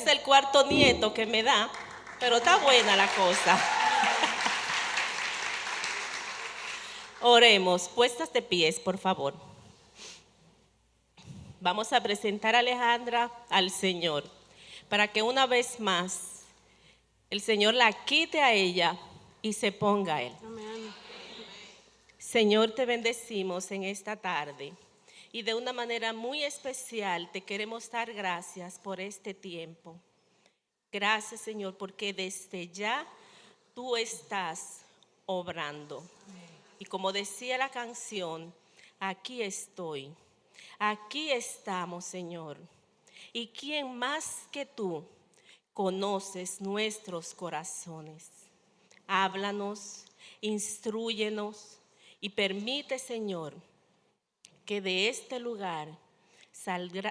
es el cuarto nieto que me da, pero está buena la cosa. Oremos, puestas de pies, por favor. Vamos a presentar a Alejandra al Señor, para que una vez más el Señor la quite a ella y se ponga a Él. Amén. Señor, te bendecimos en esta tarde y de una manera muy especial te queremos dar gracias por este tiempo. Gracias, Señor, porque desde ya tú estás obrando. Y como decía la canción, aquí estoy, aquí estamos, Señor. ¿Y quién más que tú conoces nuestros corazones? Háblanos, instrúyenos y permite, Señor, que de este lugar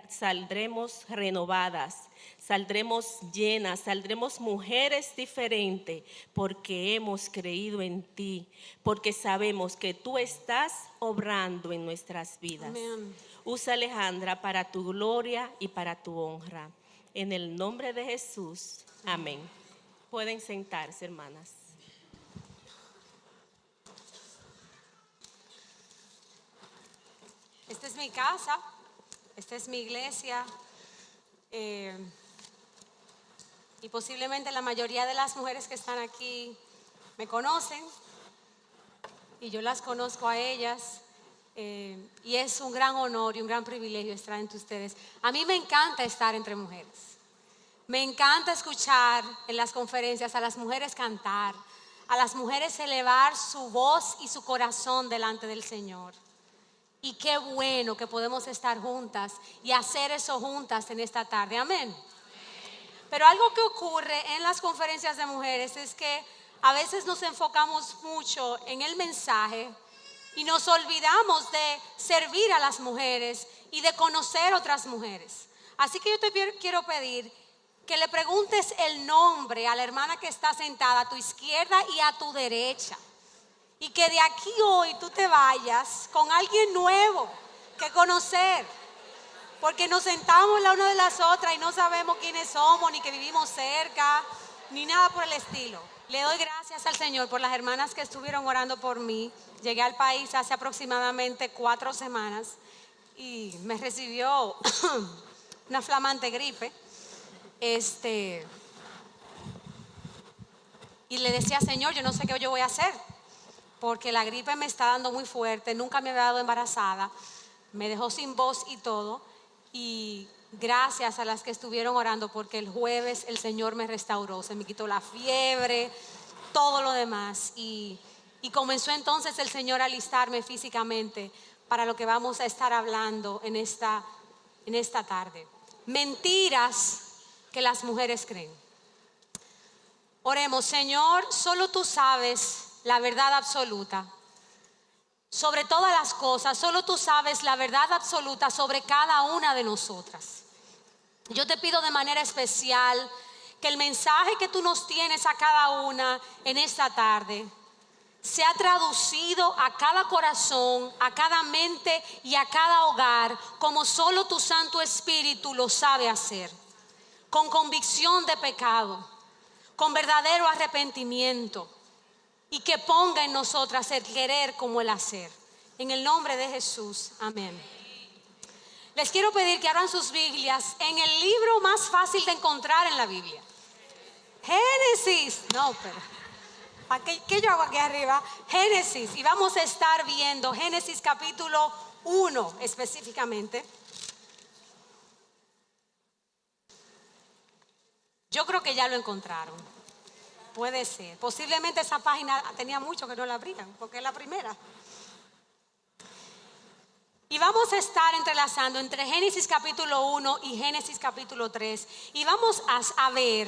saldremos renovadas, saldremos llenas, saldremos mujeres diferentes, porque hemos creído en ti, porque sabemos que tú estás obrando en nuestras vidas. Amén. Usa a Alejandra para tu gloria y para tu honra. En el nombre de Jesús, amén. Pueden sentarse, hermanas. Esta es mi casa, esta es mi iglesia, y posiblemente la mayoría de las mujeres que están aquí me conocen y yo las conozco a ellas, y es un gran honor y un gran privilegio estar entre ustedes. A mí me encanta estar entre mujeres, me encanta escuchar en las conferencias a las mujeres cantar, a las mujeres elevar su voz y su corazón delante del Señor. Y qué bueno que podemos estar juntas y hacer eso juntas en esta tarde. Amén. Pero algo que ocurre en las conferencias de mujeres es que a veces nos enfocamos mucho en el mensaje y nos olvidamos de servir a las mujeres y de conocer otras mujeres. Así que yo te quiero pedir que le preguntes el nombre a la hermana que está sentada a tu izquierda y a tu derecha. Y que de aquí hoy tú te vayas con alguien nuevo que conocer. Porque nos sentamos la una de las otras y no sabemos quiénes somos, ni que vivimos cerca, ni nada por el estilo. Le doy gracias al Señor por las hermanas que estuvieron orando por mí. Llegué al país hace aproximadamente 4 semanas y me recibió una flamante gripe. Y le decía, Señor, yo no sé qué yo voy a hacer, porque la gripe me está dando muy fuerte, nunca me había dado embarazada, me dejó sin voz y todo, y gracias a las que estuvieron orando, porque el jueves el Señor me restauró, se me quitó la fiebre, todo lo demás, y comenzó entonces el Señor a alistarme físicamente para lo que vamos a estar hablando en esta tarde. Mentiras que las mujeres creen. Oremos. Señor, solo tú sabes la verdad absoluta sobre todas las cosas. Solo tú sabes la verdad absoluta sobre cada una de nosotras. Yo te pido de manera especial que el mensaje que tú nos tienes a cada una en esta tarde sea traducido a cada corazón, a cada mente y a cada hogar, como solo tu Santo Espíritu lo sabe hacer, con convicción de pecado, con verdadero arrepentimiento, y que ponga en nosotras el querer como el hacer. En el nombre de Jesús, amén. Les quiero pedir que abran sus Biblias en el libro más fácil de encontrar en la Biblia. Génesis. No, pero ¿qué yo hago aquí arriba? Génesis. Y vamos a estar viendo Génesis capítulo 1 específicamente. Yo creo que ya lo encontraron. Puede ser. Posiblemente esa página tenía mucho que no la abrían, porque es la primera. Y vamos a estar entrelazando entre Génesis capítulo 1 y Génesis capítulo 3. Y vamos a ver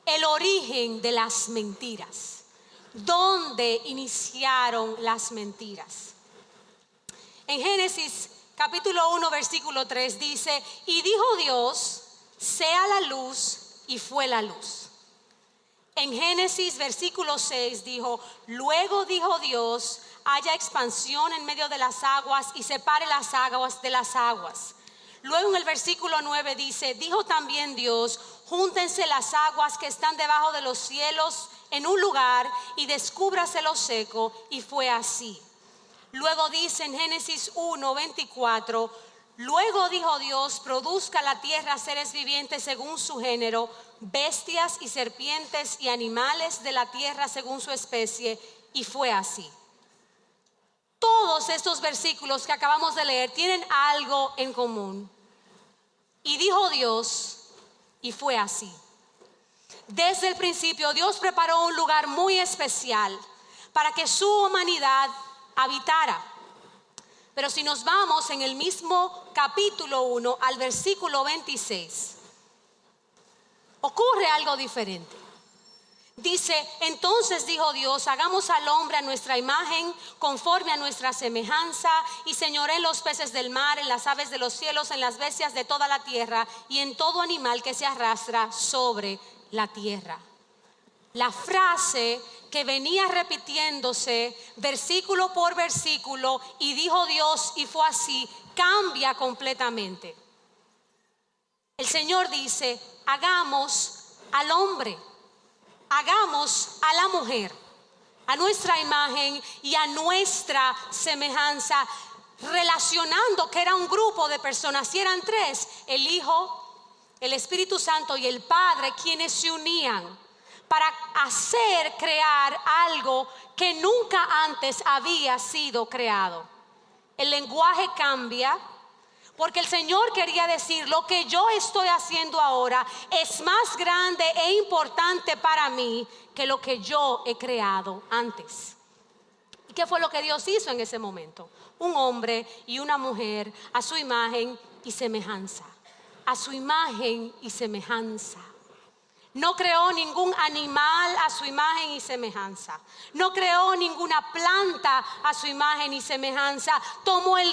el origen de las mentiras. ¿Dónde iniciaron las mentiras? En Génesis capítulo 1 versículo 3 dice: y dijo Dios, sea la luz, y fue la luz. En Génesis versículo 6 dijo: luego dijo Dios, haya expansión en medio de las aguas y separe las aguas de las aguas. Luego en el versículo 9 dice: dijo también Dios, júntense las aguas que están debajo de los cielos en un lugar y descúbrase lo seco, y fue así. Luego dice en Génesis 1:24, luego dijo Dios, produzca la tierra seres vivientes según su género, bestias y serpientes y animales de la tierra según su especie, y fue así. Todos estos versículos que acabamos de leer tienen algo en común. Y dijo Dios, y fue así. Desde el principio Dios preparó un lugar muy especial para que su humanidad habitara. Pero si nos vamos en el mismo capítulo 1 al versículo 26, ocurre algo diferente. Dice, entonces dijo Dios, hagamos al hombre a nuestra imagen, conforme a nuestra semejanza, y señoree en los peces del mar, en las aves de los cielos, en las bestias de toda la tierra, y en todo animal que se arrastra sobre la tierra. La frase que venía repitiéndose versículo por versículo, y dijo Dios y fue así, cambia completamente. El Señor dice, hagamos al hombre, hagamos a la mujer, a nuestra imagen y a nuestra semejanza, relacionando que era un grupo de personas, si eran tres, el Hijo, el Espíritu Santo y el Padre, quienes se unían para crear algo que nunca antes había sido creado. El lenguaje cambia porque el Señor quería decir, lo que yo estoy haciendo ahora es más grande e importante para mí que lo que yo he creado antes. ¿Y qué fue lo que Dios hizo en ese momento? Un hombre y una mujer a su imagen y semejanza. A su imagen y semejanza. No creó ningún animal a su imagen y semejanza. No creó ninguna planta a su imagen y semejanza. Tomaron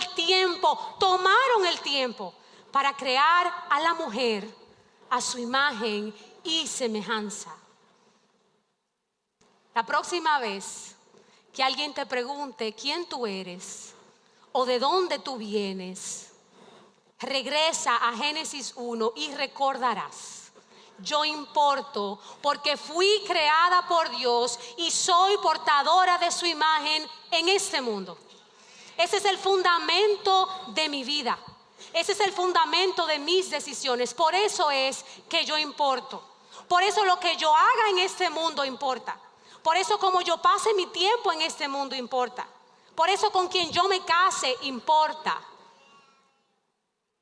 el tiempo para crear a la mujer a su imagen y semejanza. La próxima vez que alguien te pregunte quién tú eres o de dónde tú vienes, regresa a Génesis 1 y recordarás. Yo importo porque fui creada por Dios y soy portadora de su imagen en este mundo. Ese es el fundamento de mi vida. Ese es el fundamento de mis decisiones. Por eso es que yo importo. Por eso lo que yo haga en este mundo importa. Por eso como yo pase mi tiempo en este mundo importa. Por eso con quien yo me case importa.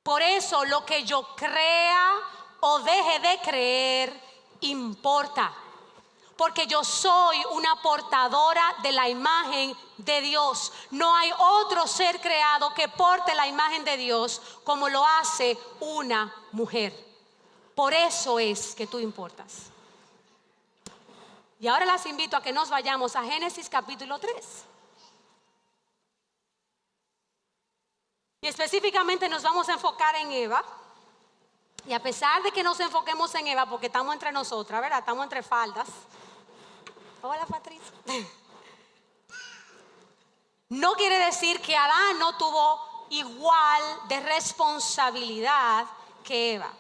Por eso lo que yo crea o deje de creer importa, porque yo soy una portadora de la imagen de Dios. No hay otro ser creado que porte la imagen de Dios como lo hace una mujer. Por eso es que tú importas. Y ahora las invito a que nos vayamos a Génesis capítulo 3. Y específicamente nos vamos a enfocar en Eva. Y a pesar de que nos enfoquemos en Eva, porque estamos entre nosotras, ¿verdad? Estamos entre faldas. Hola, Patricia. No quiere decir que Adán no tuvo igual de responsabilidad que Eva.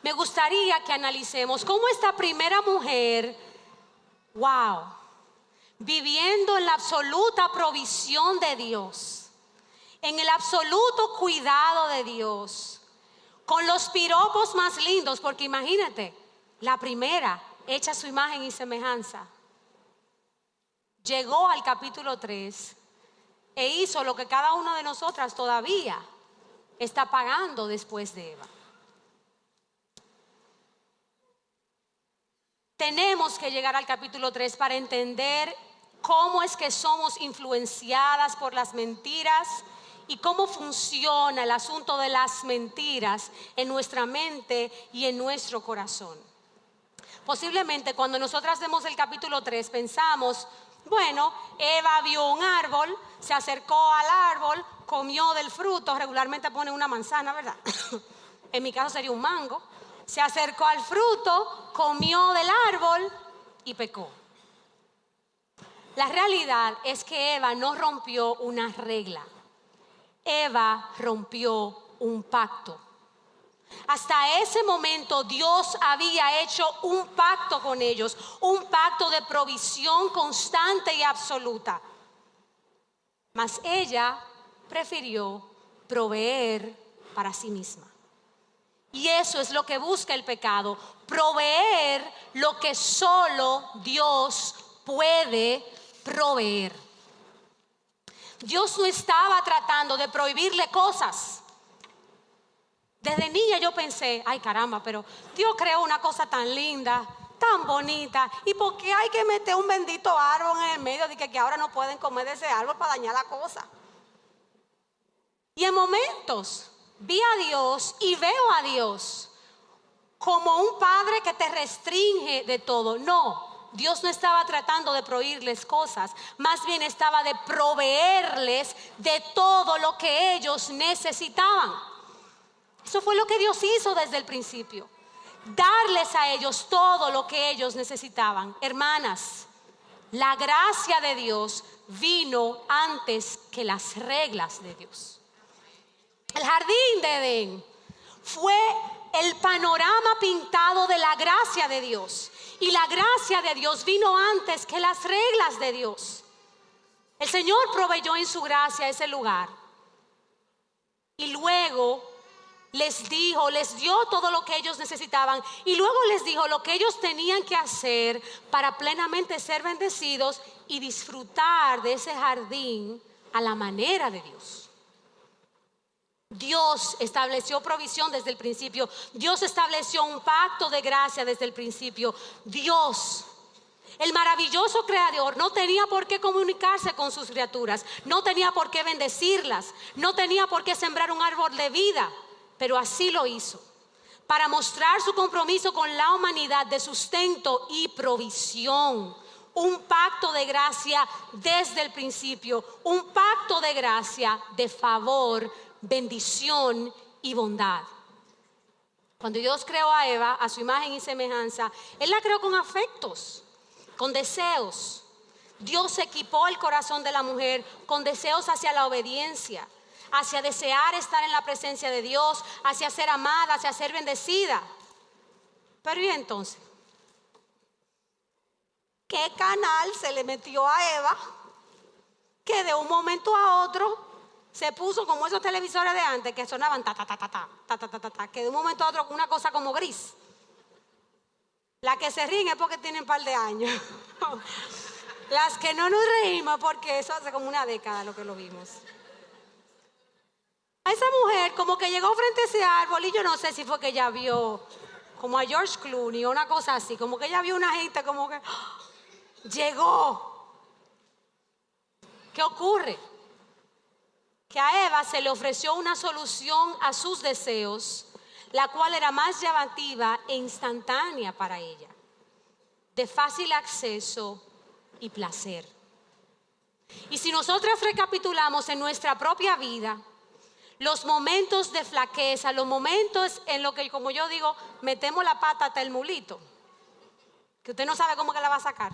Me gustaría que analicemos cómo esta primera mujer, viviendo en la absoluta provisión de Dios, en el absoluto cuidado de Dios, con los piropos más lindos, porque imagínate, la primera hecha a su imagen y semejanza, llegó al capítulo 3 e hizo lo que cada una de nosotras todavía está pagando después de Eva. Tenemos que llegar al capítulo 3 para entender cómo es que somos influenciadas por las mentiras y cómo funciona el asunto de las mentiras en nuestra mente y en nuestro corazón. Posiblemente cuando nosotras vemos el capítulo 3 pensamos, bueno, Eva vio un árbol, se acercó al árbol, comió del fruto, regularmente ponen una manzana, ¿verdad? En mi caso sería un mango. Se acercó al fruto, comió del árbol y pecó. La realidad es que Eva no rompió una regla. Eva rompió un pacto. Hasta ese momento Dios había hecho un pacto con ellos, un pacto de provisión constante y absoluta. Mas ella prefirió proveer para sí misma. Y eso es lo que busca el pecado, proveer lo que solo Dios puede proveer. Dios no estaba tratando de prohibirle cosas. Desde niña yo pensé, ay caramba, pero Dios creó una cosa tan linda, tan bonita, ¿y por qué hay que meter un bendito árbol en el medio de que ahora no pueden comer de ese árbol para dañar la cosa? Y en momentos vi a Dios y veo a Dios como un padre que te restringe de todo. No, Dios no estaba tratando de prohibirles cosas, más bien estaba de proveerles de todo lo que ellos necesitaban. Eso fue lo que Dios hizo desde el principio, darles a ellos todo lo que ellos necesitaban. Hermanas, la gracia de Dios vino antes que las reglas de Dios. El jardín de Edén fue el panorama pintado de la gracia de Dios. Y la gracia de Dios vino antes que las reglas de Dios. El Señor proveyó en su gracia ese lugar. Y luego les dio todo lo que ellos necesitaban. Y luego les dijo lo que ellos tenían que hacer para plenamente ser bendecidos y disfrutar de ese jardín a la manera de Dios. Dios estableció provisión desde el principio. Dios estableció un pacto de gracia desde el principio. Dios, el maravilloso creador, no tenía por qué comunicarse con sus criaturas, no tenía por qué bendecirlas, no tenía por qué sembrar un árbol de vida, pero así lo hizo, para mostrar su compromiso con la humanidad de sustento y provisión. Un pacto de gracia desde el principio, un pacto de gracia de favor, bendición y bondad. Cuando Dios creó a Eva a su imagen y semejanza, Él la creó con afectos, con deseos. Dios equipó el corazón de la mujer con deseos hacia la obediencia, hacia desear estar en la presencia de Dios, hacia ser amada, hacia ser bendecida. Pero ¿y entonces? ¿Qué canal se le metió a Eva que de un momento a otro se puso como esos televisores de antes que sonaban ta ta ta ta ta ta ta ta ta ta, que de un momento a otro una cosa como gris? Las que se ríen es porque tienen un par de años. Las que no nos reímos porque eso hace como una década lo que lo vimos. A esa mujer como que llegó frente a ese árbol y yo no sé si fue que ella vio como a George Clooney o una cosa así, como que ella vio una gente como que llegó. ¿Qué ocurre? Que a Eva se le ofreció una solución a sus deseos, la cual era más llamativa e instantánea para ella, de fácil acceso y placer. Y si nosotras recapitulamos en nuestra propia vida, los momentos de flaqueza, los momentos en los que, como yo digo, metemos la pata hasta el mulito, que usted no sabe cómo que la va a sacar,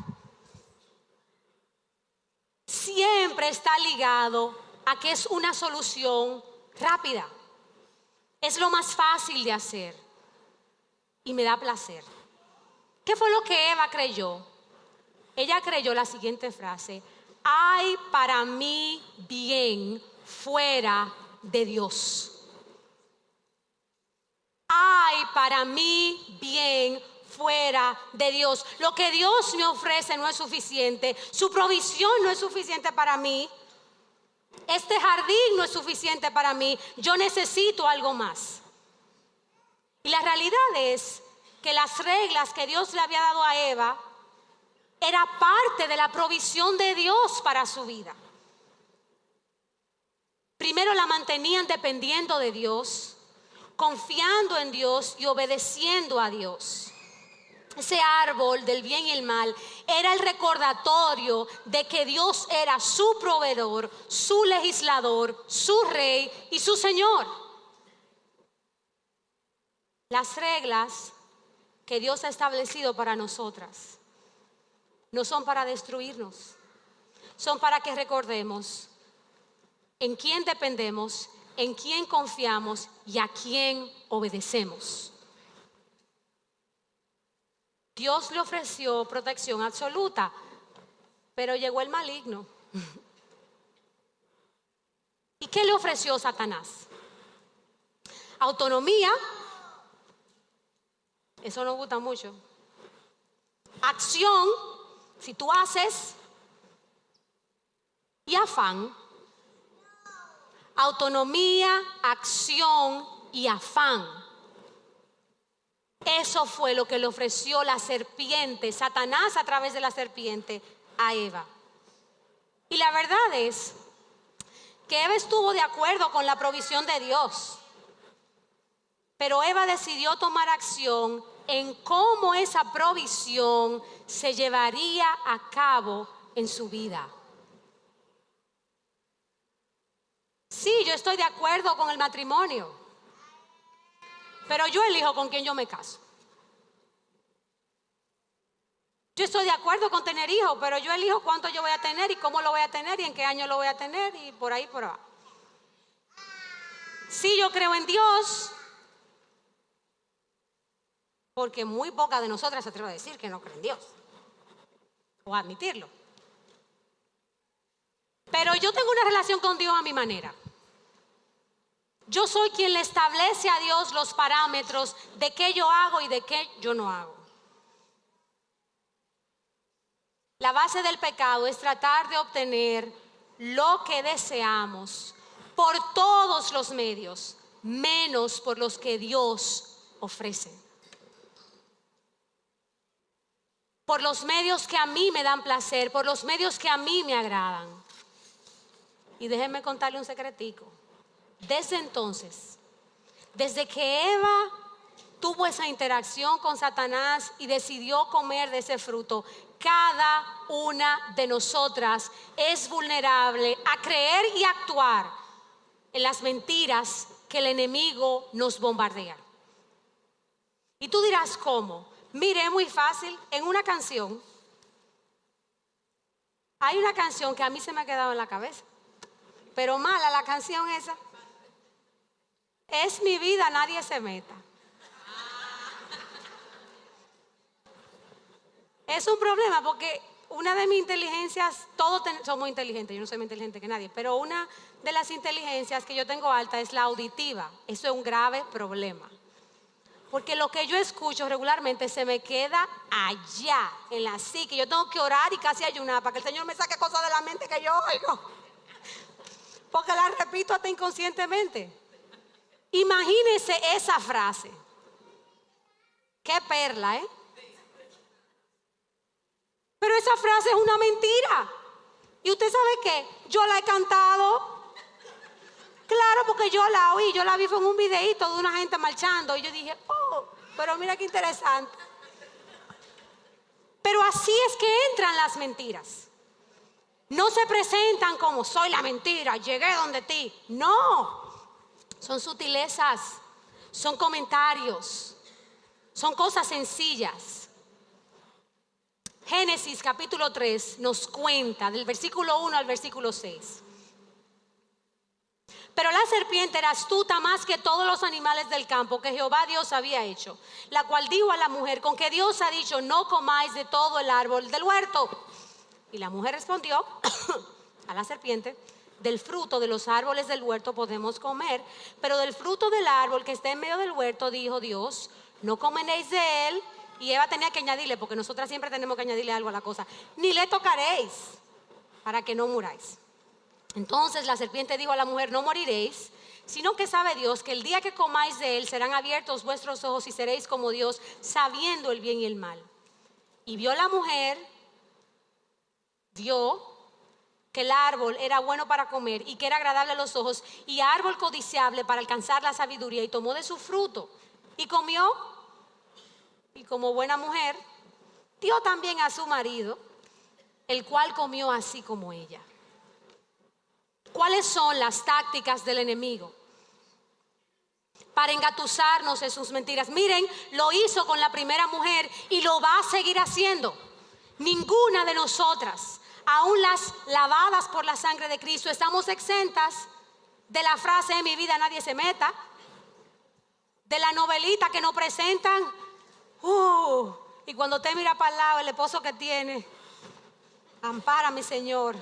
siempre está ligado a que es una solución rápida. Es lo más fácil de hacer y me da placer. ¿Qué fue lo que Eva creyó? Ella creyó la siguiente frase: hay para mí bien fuera de Dios. Hay para mí bien fuera de Dios. Lo que Dios me ofrece no es suficiente. Su provisión no es suficiente para mí. Este jardín no es suficiente para mí. Yo necesito algo más. Y la realidad es que las reglas que Dios le había dado a Eva era parte de la provisión de Dios para su vida. Primero la mantenían dependiendo de Dios, confiando en Dios y obedeciendo a Dios. Ese árbol del bien y el mal era el recordatorio de que Dios era su proveedor, su legislador, su rey y su Señor. Las reglas que Dios ha establecido para nosotras no son para destruirnos, son para que recordemos en quién dependemos en quién confiamos y a quién obedecemos. Dios le ofreció protección absoluta, pero llegó el maligno. ¿Y qué le ofreció Satanás? Autonomía, eso nos gusta mucho. Acción, si tú haces, y afán. Autonomía, acción y afán. Eso fue lo que le ofreció la serpiente, Satanás a través de la serpiente, a Eva. Y la verdad es que Eva estuvo de acuerdo con la provisión de Dios, pero Eva decidió tomar acción en cómo esa provisión se llevaría a cabo en su vida. Sí, yo estoy de acuerdo con el matrimonio, pero yo elijo con quién yo me caso. Yo estoy de acuerdo con tener hijos, pero yo elijo cuánto yo voy a tener y cómo lo voy a tener y en qué año lo voy a tener y por ahí por abajo. Sí, yo creo en Dios, porque muy poca de nosotras se atreve a decir que no cree en Dios o a admitirlo. Pero yo tengo una relación con Dios a mi manera. Yo soy quien le establece a Dios los parámetros de qué yo hago y de qué yo no hago. La base del pecado es tratar de obtener lo que deseamos por todos los medios, menos por los que Dios ofrece. Por los medios que a mí me dan placer, por los medios que a mí me agradan. Y déjenme contarle un secretico. Desde entonces, desde que Eva tuvo esa interacción con Satanás y decidió comer de ese fruto, cada una de nosotras es vulnerable a creer y actuar en las mentiras que el enemigo nos bombardea. Y tú dirás, ¿cómo? Mire, es muy fácil. En una canción, hay una canción que a mí se me ha quedado en la cabeza, pero mala la canción esa. Es mi vida, nadie se meta. Es un problema porque una de mis inteligencias, todos somos inteligentes, yo no soy más inteligente que nadie, pero una de las inteligencias que yo tengo alta es la auditiva. Eso es un grave problema. Porque lo que yo escucho regularmente se me queda allá, en la psique. Yo tengo que orar y casi ayunar para que el Señor me saque cosas de la mente que yo oigo. Porque la repito hasta inconscientemente. Imagínense esa frase. Qué perla, ¿eh? Pero esa frase es una mentira. ¿Y usted sabe qué? Yo la he cantado. Claro, porque yo la oí. Yo la vi en un videíto de una gente marchando. Y yo dije, oh, pero mira qué interesante. Pero así es que entran las mentiras. No se presentan como soy la mentira, llegué donde ti. No. Son sutilezas. Son comentarios. Son cosas sencillas. Génesis capítulo 3 nos cuenta del versículo 1 al versículo 6. Pero la serpiente era astuta más que todos los animales del campo que Jehová Dios había hecho, la cual dijo a la mujer, con que Dios ha dicho, no comáis de todo el árbol del huerto. Y la mujer respondió a la serpiente, del fruto de los árboles del huerto podemos comer, pero del fruto del árbol que está en medio del huerto, dijo Dios, no comeréis de él. Y Eva tenía que añadirle, porque nosotras siempre tenemos que añadirle algo a la cosa, ni le tocaréis para que no muráis. Entonces la serpiente dijo a la mujer, no moriréis, sino que sabe Dios que el día que comáis de él serán abiertos vuestros ojos y seréis como Dios, sabiendo el bien y el mal. Y vio la mujer, vio que el árbol era bueno para comer y que era agradable a los ojos y árbol codiciable para alcanzar la sabiduría, y tomó de su fruto y comió. Y como buena mujer, dio también a su marido, el cual comió así como ella. ¿Cuáles son las tácticas del enemigo? Para engatusarnos en sus mentiras. Miren, lo hizo con la primera mujer y lo va a seguir haciendo. Ninguna de nosotras, aún las lavadas por la sangre de Cristo, estamos exentas de la frase "en mi vida nadie se meta", de la novelita que nos presentan, y cuando usted mira para el lado, el esposo que tiene, ampárame, Señor.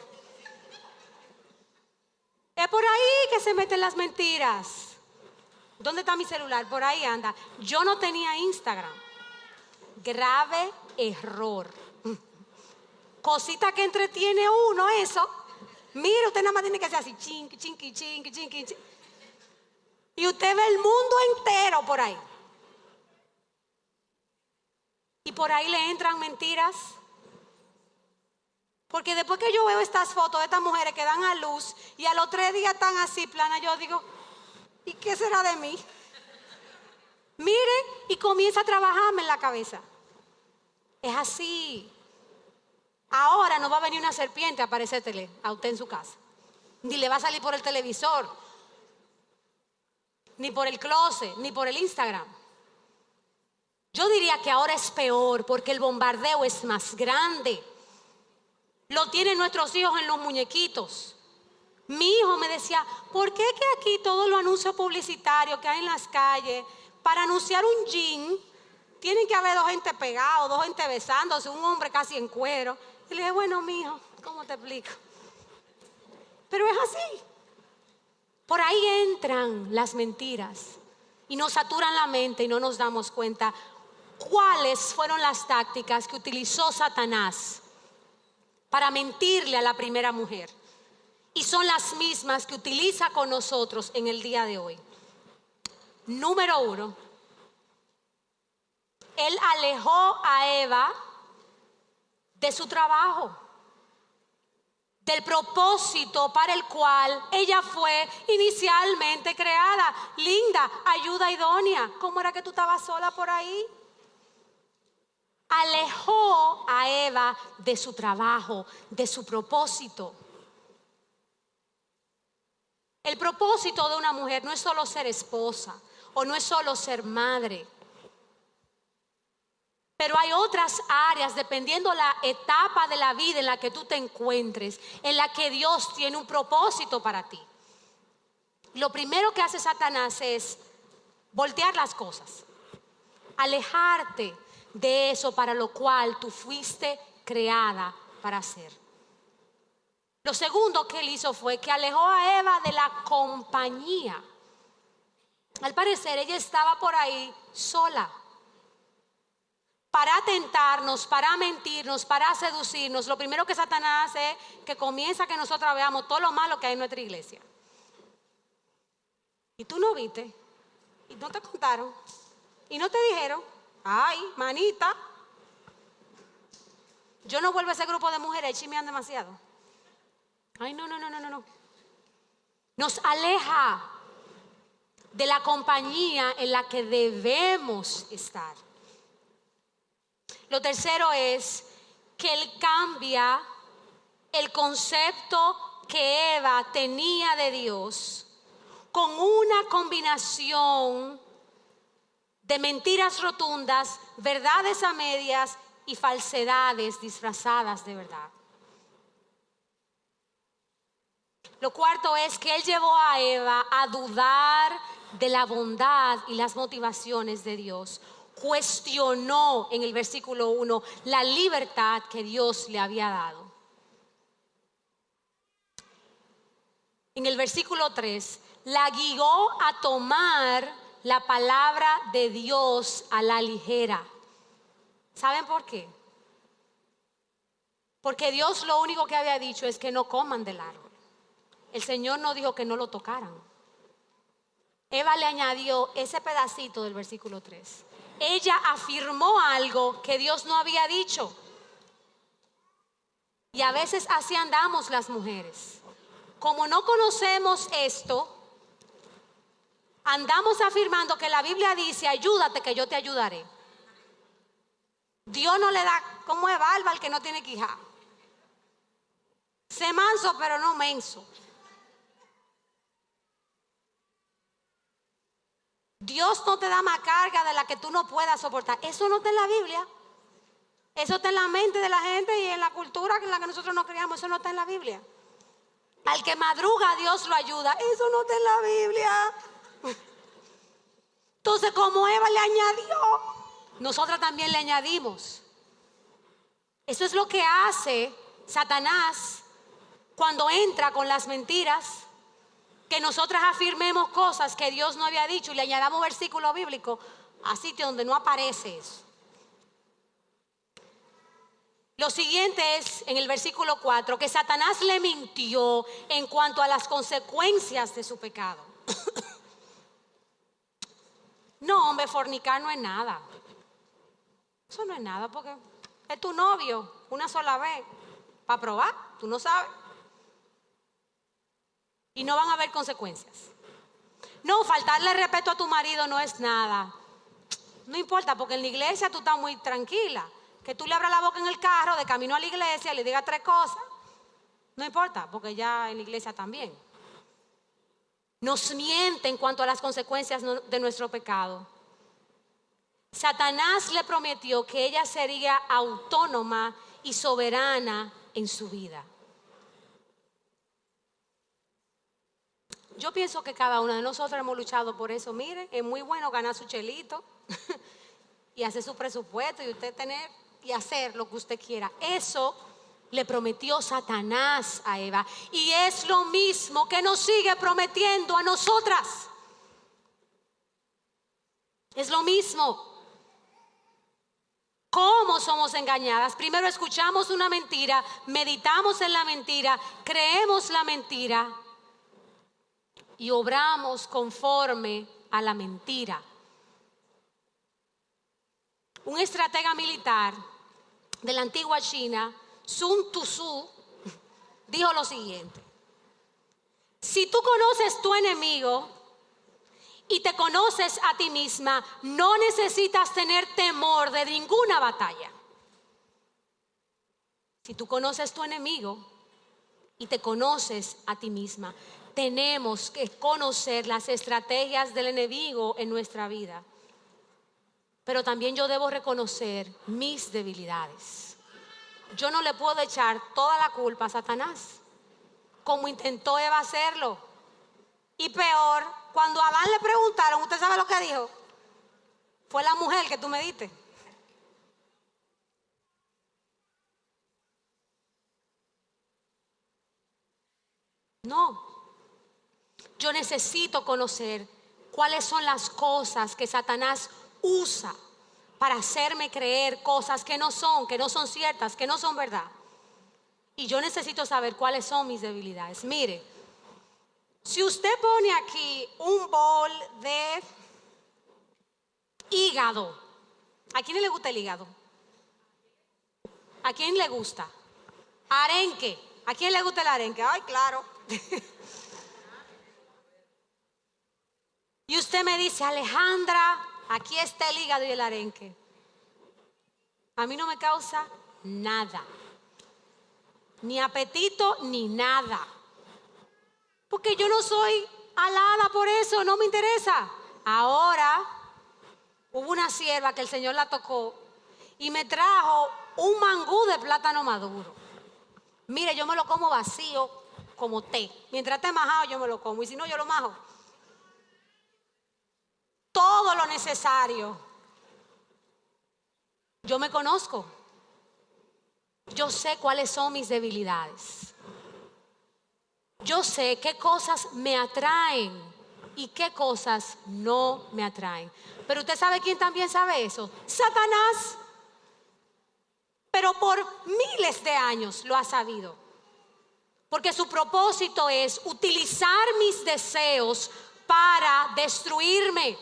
Es por ahí que se meten las mentiras. ¿Dónde está mi celular? Por ahí anda. Yo no tenía Instagram. Grave error. Cosita que entretiene uno, eso. Mire, usted nada más tiene que hacer así, chinqui, chinqui, chinqui, chinqui, chinqui. Y usted ve el mundo entero por ahí. Y por ahí le entran mentiras. Porque después que yo veo estas fotos de estas mujeres que dan a luz y a los 3 días están así planas, yo digo, ¿y qué será de mí? Mire, y comienza a trabajarme en la cabeza. Es así. Ahora no va a venir una serpiente a aparecértele a usted en su casa. Ni le va a salir por el televisor, ni por el closet, ni por el Instagram. Yo diría que ahora es peor porque el bombardeo es más grande. Lo tienen nuestros hijos en los muñequitos. Mi hijo me decía, ¿por qué que aquí todos los anuncios publicitarios que hay en las calles, para anunciar un jean, tienen que haber 2 gente pegados, 2 gente besándose, un hombre casi en cuero? Y le dije, bueno, mi hijo, ¿cómo te explico? Pero es así. Por ahí entran las mentiras y nos saturan la mente y no nos damos cuenta cuáles fueron las tácticas que utilizó Satanás para mentirle a la primera mujer. Y son las mismas que utiliza con nosotros en el día de hoy. Número 1, él alejó a Eva de su trabajo, del propósito para el cual ella fue inicialmente creada. Linda, ayuda idónea. ¿Cómo era que tú estabas sola por ahí? Alejó a Eva de su trabajo, de su propósito. El propósito de una mujer no es solo ser esposa o no es solo ser madre. Pero hay otras áreas, dependiendo la etapa de la vida en la que tú te encuentres, en la que Dios tiene un propósito para ti. Lo primero que hace Satanás es voltear las cosas, alejarte de eso para lo cual tú fuiste creada para hacer. Lo segundo que él hizo fue que alejó a Eva de la compañía. Al parecer ella estaba por ahí sola. Para tentarnos, para mentirnos, para seducirnos. Lo primero que Satanás hace es que comienza a que nosotros veamos todo lo malo que hay en nuestra iglesia. Y tú no viste, y no te contaron, y no te dijeron, ay, manita, yo no vuelvo a ese grupo de mujeres, chismean demasiado. Ay, no. Nos aleja de la compañía en la que debemos estar. Lo tercero es que él cambia el concepto que Eva tenía de Dios con una combinación de mentiras rotundas, verdades a medias y falsedades disfrazadas de verdad. Lo cuarto es que él llevó a Eva a dudar de la bondad y las motivaciones de Dios. Cuestionó en el versículo 1 la libertad que Dios le había dado. En el versículo 3, la guió a tomar la palabra de Dios a la ligera. ¿Saben por qué? Porque Dios lo único que había dicho es que no coman del árbol. El Señor no dijo que no lo tocaran. Eva le añadió ese pedacito del versículo 3. Ella afirmó algo que Dios no había dicho. Y a veces así andamos las mujeres. Como no conocemos esto, andamos afirmando que la Biblia dice, ayúdate que yo te ayudaré. Dios no le da, como es barba al que no tiene quijada. Sé manso, pero no menso. Dios no te da más carga de la que tú no puedas soportar. Eso no está en la Biblia. Eso está en la mente de la gente y en la cultura en la que nosotros nos criamos. Eso no está en la Biblia. Al que madruga, Dios lo ayuda. Eso no está en la Biblia. Entonces, como Eva le añadió, nosotras también le añadimos. Eso es lo que hace Satanás cuando entra con las mentiras, que nosotras afirmemos cosas que Dios no había dicho y le añadamos versículo bíblico a sitios donde no aparece eso. Lo siguiente es en el versículo 4, que Satanás le mintió en cuanto a las consecuencias de su pecado. No, hombre, fornicar no es nada. Eso no es nada porque es tu novio una sola vez para probar, tú no sabes. Y no van a haber consecuencias. No, faltarle respeto a tu marido no es nada. No importa, porque en la iglesia tú estás muy tranquila. Que tú le abras la boca en el carro de camino a la iglesia y le digas 3 cosas, no importa, porque ya en la iglesia también. Nos miente en cuanto a las consecuencias de nuestro pecado. Satanás le prometió que ella sería autónoma y soberana en su vida. Yo pienso que cada una de nosotros hemos luchado por eso. Mire, es muy bueno ganar su chelito y hacer su presupuesto y usted tener y hacer lo que usted quiera. Eso le prometió Satanás a Eva. Y es lo mismo que nos sigue prometiendo a nosotras. Es lo mismo. ¿Cómo somos engañadas? Primero escuchamos una mentira, meditamos en la mentira, creemos la mentira y obramos conforme a la mentira. Un estratega militar de la antigua China, Sun Tzu, dijo lo siguiente: si tú conoces tu enemigo y te conoces a ti misma, no necesitas tener temor de ninguna batalla. Si tú conoces tu enemigo y te conoces a ti misma, tenemos que conocer las estrategias del enemigo en nuestra vida. Pero también yo debo reconocer mis debilidades. Yo no le puedo echar toda la culpa a Satanás, como intentó Eva hacerlo. Y peor, cuando a Adán le preguntaron, ¿usted sabe lo que dijo? Fue la mujer que tú me diste. No. Yo necesito conocer cuáles son las cosas que Satanás usa para hacerme creer cosas que no son ciertas, que no son verdad. Y yo necesito saber cuáles son mis debilidades. Mire, si usted pone aquí un bol de hígado, ¿a quién le gusta el hígado? ¿A quién le gusta? Arenque, ¿a quién le gusta el arenque? Ay, claro. Y usted me dice, Alejandra, aquí está el hígado y el arenque. A mí no me causa nada. Ni apetito, ni nada. Porque yo no soy alada por eso, no me interesa. Ahora, hubo una sierva que el Señor la tocó y me trajo un mangú de plátano maduro. Mire, yo me lo como vacío, como té. Mientras esté majado, yo me lo como. Y si no, yo lo majo. Todo lo necesario. Yo me conozco. Yo sé cuáles son mis debilidades. Yo sé qué cosas me atraen y qué cosas no me atraen. Pero usted sabe quién también sabe eso. Satanás. Pero por miles de años lo ha sabido. Porque su propósito es utilizar mis deseos para destruirme.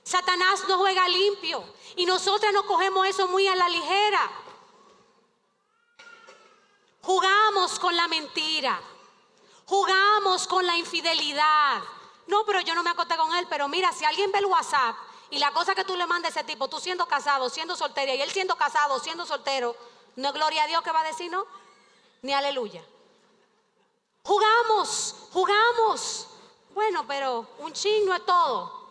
Satanás no juega limpio y nosotras nos cogemos eso muy a la ligera. Jugamos con la mentira, jugamos con la infidelidad. No, pero yo no me acosté con él, pero mira, si alguien ve el WhatsApp y la cosa que tú le mandas a ese tipo, tú siendo casado, siendo soltera y él siendo casado, siendo soltero, no es gloria a Dios que va a decir no, ni aleluya. Jugamos. Bueno, pero un chin no es todo.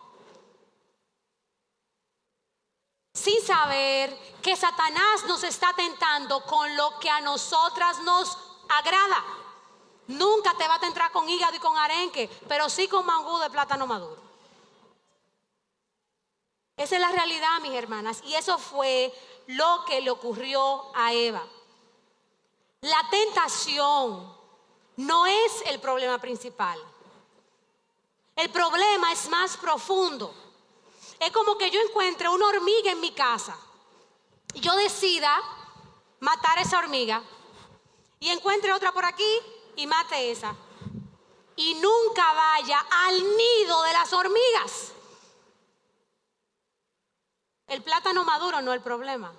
Sin saber que Satanás nos está tentando con lo que a nosotras nos agrada. Nunca te va a entrar con hígado y con arenque, pero sí con mangú de plátano maduro. Esa es la realidad, mis hermanas, y eso fue lo que le ocurrió a Eva. La tentación no es el problema principal. El problema es más profundo. Es como que yo encuentre una hormiga en mi casa y yo decida matar esa hormiga y encuentre otra por aquí y mate esa. Y nunca vaya al nido de las hormigas. El plátano maduro no es el problema.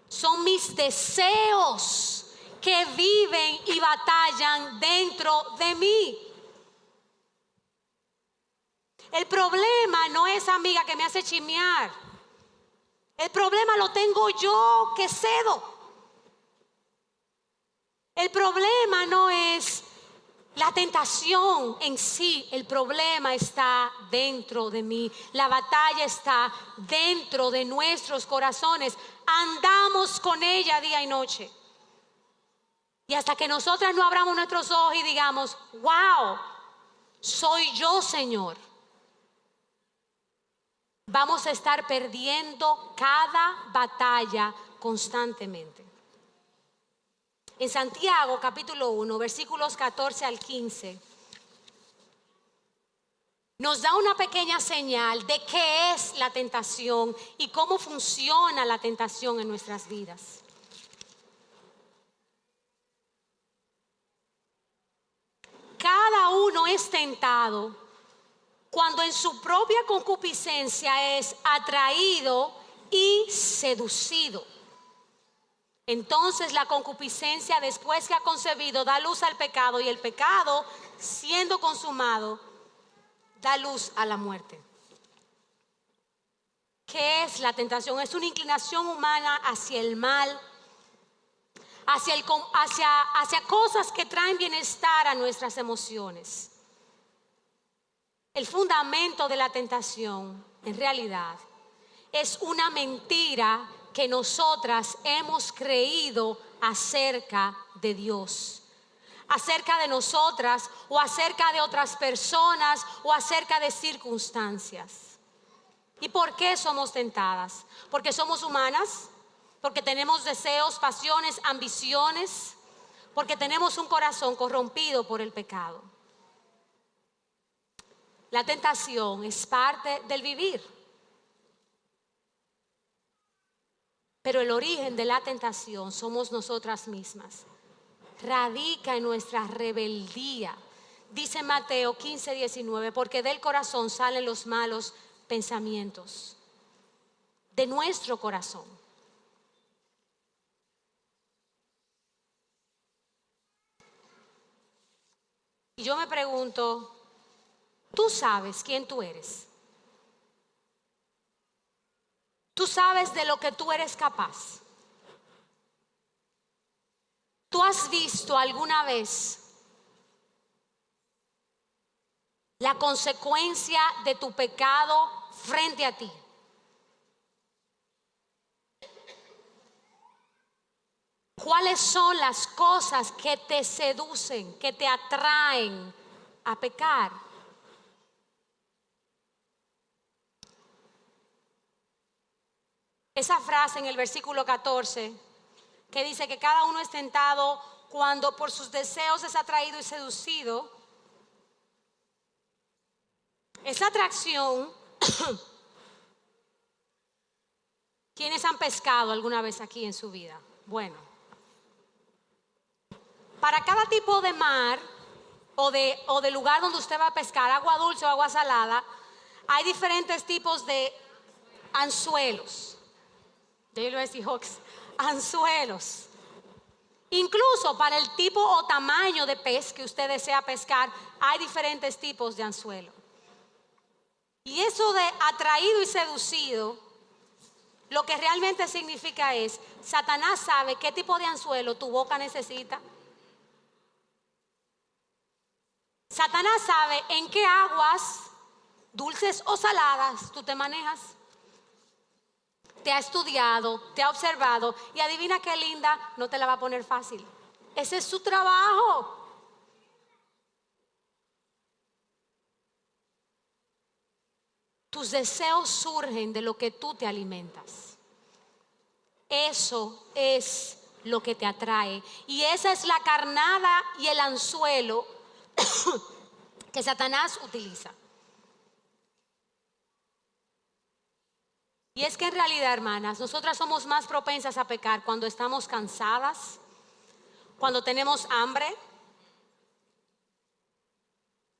Son mis deseos que viven y batallan dentro de mí. El problema no es amiga que me hace chismear. El problema lo tengo yo que cedo. El problema no es la tentación en sí, el problema está dentro de mí. La batalla está dentro de nuestros corazones. Andamos con ella día y noche. Y hasta que nosotras no abramos nuestros ojos y digamos, wow, soy yo, Señor, vamos a estar perdiendo cada batalla constantemente. En Santiago capítulo 1, versículos 14 al 15, nos da una pequeña señal de qué es la tentación y cómo funciona la tentación en nuestras vidas. Cada uno es tentado cuando en su propia concupiscencia es atraído y seducido. Entonces la concupiscencia, después que ha concebido, da luz al pecado, y el pecado, siendo consumado, da luz a la muerte. ¿Qué es la tentación? Es una inclinación humana hacia el mal, hacia cosas que traen bienestar a nuestras emociones. El fundamento de la tentación, en realidad, es una mentira que nosotras hemos creído acerca de Dios, acerca de nosotras o acerca de otras personas o acerca de circunstancias. ¿Y por qué somos tentadas? Porque somos humanas, porque tenemos deseos, pasiones, ambiciones, porque tenemos un corazón corrompido por el pecado. La tentación es parte del vivir. Pero el origen de la tentación somos nosotras mismas. Radica en nuestra rebeldía. Dice Mateo 15:19, porque del corazón salen los malos pensamientos. De nuestro corazón. Y yo me pregunto, ¿tú sabes quién tú eres? ¿Tú sabes de lo que tú eres capaz? ¿Tú has visto alguna vez la consecuencia de tu pecado frente a ti? ¿Cuáles son las cosas que te seducen, que te atraen a pecar? Esa frase en el versículo 14 que dice que cada uno es tentado cuando por sus deseos es atraído y seducido. Esa atracción, ¿quiénes han pescado alguna vez aquí en su vida? Bueno, para cada tipo de mar o de lugar donde usted va a pescar, agua dulce o agua salada, hay diferentes tipos de anzuelos. Yo le voy a decir hooks, anzuelos. Incluso para el tipo o tamaño de pez que usted desea pescar, hay diferentes tipos de anzuelo. Y eso de atraído y seducido, lo que realmente significa es, Satanás sabe qué tipo de anzuelo tu boca necesita. Satanás sabe en qué aguas, dulces o saladas, tú te manejas. Te ha estudiado, te ha observado y adivina qué linda, no te la va a poner fácil. Ese es su trabajo. tus deseos surgen de lo que tú te alimentas. Eso es lo que te atrae. Y esa es la carnada y el anzuelo que Satanás utiliza. Y es que en realidad, hermanas, nosotras somos más propensas a pecar cuando estamos cansadas, cuando tenemos hambre,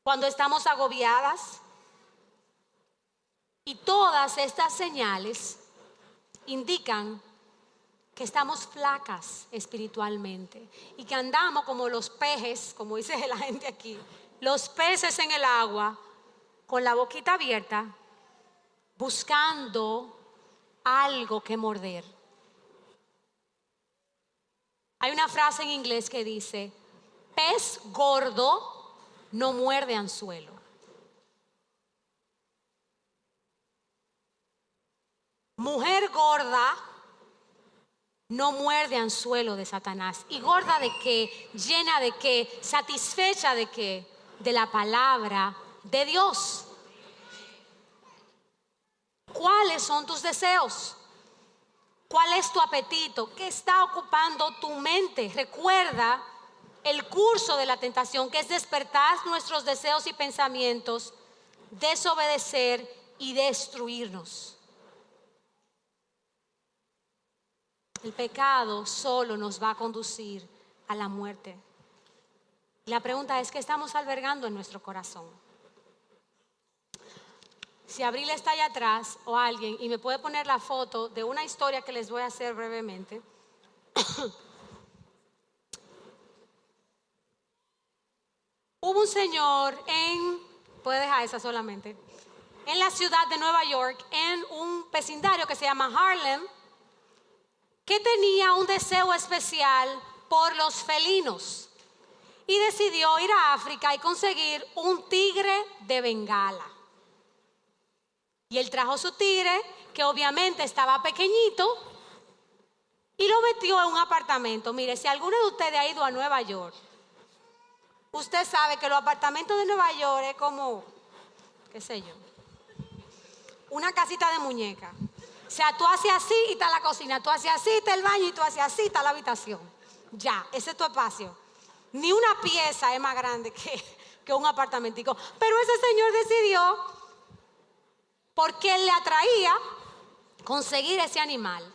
cuando estamos agobiadas. Y todas estas señales indican que estamos flacas espiritualmente y que andamos como los peces, como dice la gente aquí, los peces en el agua, con la boquita abierta, buscando algo que morder. Hay una frase en inglés que dice: pez gordo no muerde anzuelo. Mujer gorda no muerde anzuelo de Satanás. ¿Y gorda de qué? ¿Llena de qué? ¿Satisfecha de qué? De la palabra de Dios. ¿Cuáles son tus deseos? ¿Cuál es tu apetito? ¿Qué está ocupando tu mente? Recuerda el curso de la tentación, que es despertar nuestros deseos y pensamientos, desobedecer y destruirnos. El pecado solo nos va a conducir a la muerte. Y la pregunta es: ¿qué estamos albergando en nuestro corazón? Si Abril está allá atrás o alguien, y me puede poner la foto de una historia que les voy a hacer brevemente. Hubo un señor puede dejar esa solamente, en la ciudad de Nueva York, en un vecindario que se llama Harlem, que tenía un deseo especial por los felinos y decidió ir a África y conseguir un tigre de Bengala. Y él trajo su tigre, que obviamente estaba pequeñito, y lo metió en un apartamento. Mire, si alguno de ustedes ha ido a Nueva York, usted sabe que los apartamentos de Nueva York es como, qué sé yo, una casita de muñeca. O sea, tú haces así y está la cocina, tú haces así y está el baño, y tú haces así y está la habitación. Ya, ese es tu espacio. Ni una pieza es más grande que un apartamentico. Pero ese señor decidió, porque él le atraía, conseguir ese animal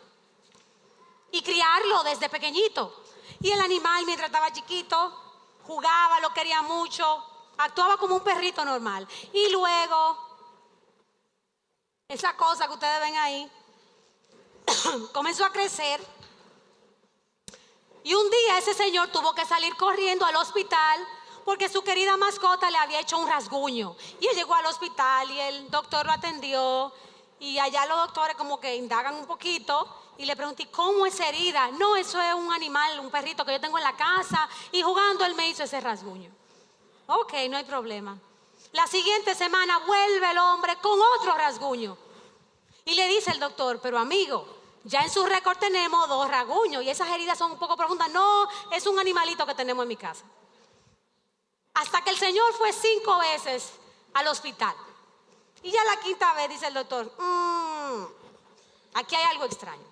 y criarlo desde pequeñito. Y el animal, mientras estaba chiquito, jugaba, lo quería mucho, actuaba como un perrito normal. Y luego, esa cosa que ustedes ven ahí comenzó a crecer, y un día ese señor tuvo que salir corriendo al hospital porque su querida mascota le había hecho un rasguño. Y él llegó al hospital y el doctor lo atendió, y allá los doctores como que indagan un poquito y le pregunté: ¿cómo es herida? No, eso es un animal, un perrito que yo tengo en la casa, y jugando él me hizo ese rasguño. Ok, no hay problema. La siguiente semana vuelve el hombre con otro rasguño y le dice el doctor: pero amigo, ya en su récord tenemos 2 rasguños y esas heridas son un poco profundas. No, es un animalito que tenemos en mi casa. Hasta que el señor fue 5 veces al hospital. Y ya la 5ª vez dice el doctor: aquí hay algo extraño.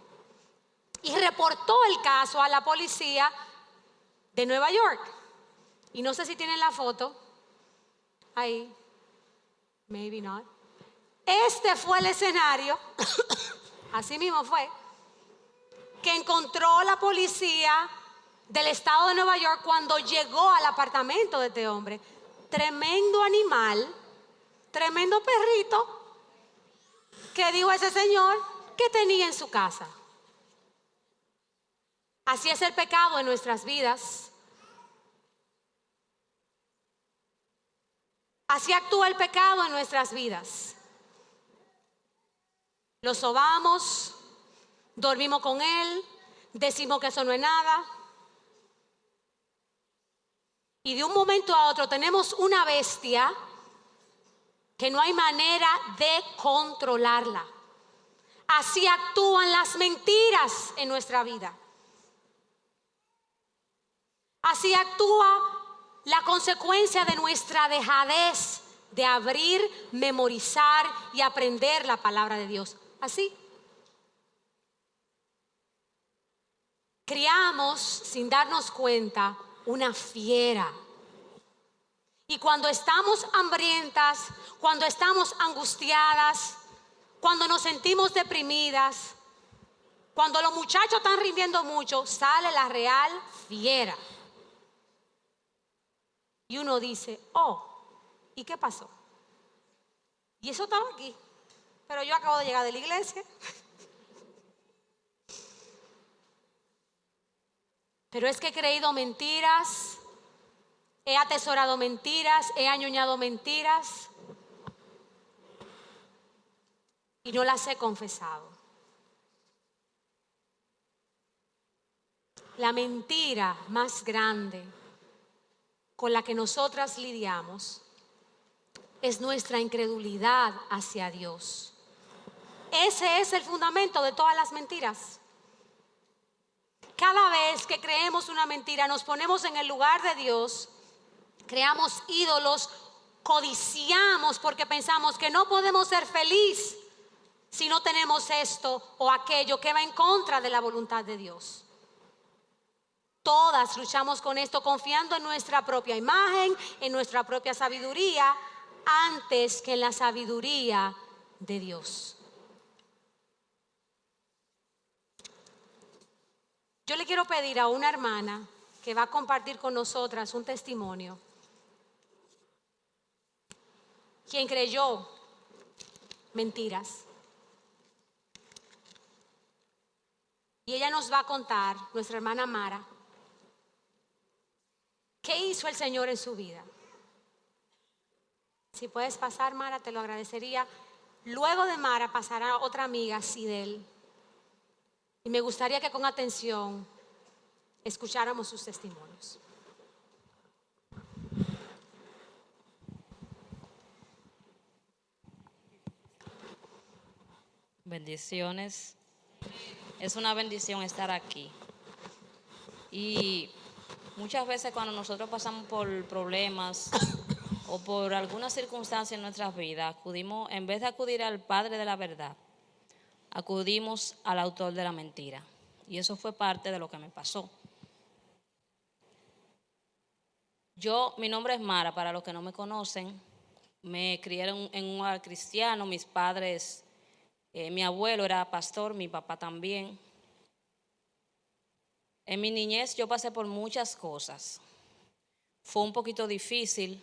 Y reportó el caso a la policía de Nueva York. Y no sé si tienen la foto ahí. Maybe not. Este fue el escenario, así mismo fue, que encontró la policía del estado de Nueva York cuando llegó al apartamento de este hombre. Tremendo animal, tremendo perrito, que dijo ese señor que tenía en su casa. Así es el pecado en nuestras vidas. Así actúa el pecado en nuestras vidas. Lo sobamos, dormimos con él, decimos que eso no es nada. Y de un momento a otro tenemos una bestia que no hay manera de controlarla. Así actúan las mentiras en nuestra vida. Así actúa la consecuencia de nuestra dejadez de abrir, memorizar y aprender la palabra de Dios. Así. Criamos, sin darnos cuenta, una fiera. Y cuando estamos hambrientas, cuando estamos angustiadas, cuando nos sentimos deprimidas, cuando los muchachos están rindiendo mucho, sale la real fiera. Y uno dice, oh, ¿y qué pasó? Y eso estaba aquí, pero yo acabo de llegar de la iglesia. Pero es que he creído mentiras, he atesorado mentiras, he añoñado mentiras y no las he confesado. La mentira más grande con la que nosotras lidiamos es nuestra incredulidad hacia Dios. Ese es el fundamento de todas las mentiras. Cada vez que creemos una mentira, nos ponemos en el lugar de Dios, creamos ídolos, codiciamos porque pensamos que no podemos ser felices si no tenemos esto o aquello que va en contra de la voluntad de Dios. Todas luchamos con esto confiando en nuestra propia imagen, en nuestra propia sabiduría, antes que en la sabiduría de Dios. Yo le quiero pedir a una hermana que va a compartir con nosotras un testimonio, quien creyó mentiras. Y ella nos va a contar, nuestra hermana Mara, qué hizo el Señor en su vida. Si puedes pasar, Mara, te lo agradecería. Luego de Mara pasará otra amiga, Sidel. Y me gustaría que con atención escucháramos sus testimonios. Bendiciones. Es una bendición estar aquí. Y muchas veces cuando nosotros pasamos por problemas o por alguna circunstancia en nuestras vidas, acudimos, en vez de acudir al Padre de la verdad, acudimos al autor de la mentira. Y eso fue parte de lo que me pasó. Mi nombre es Mara, para los que no me conocen. Me crié en un hogar cristiano. Mis padres, mi abuelo era pastor, mi papá también. En mi niñez yo pasé por muchas cosas. Fue un poquito difícil.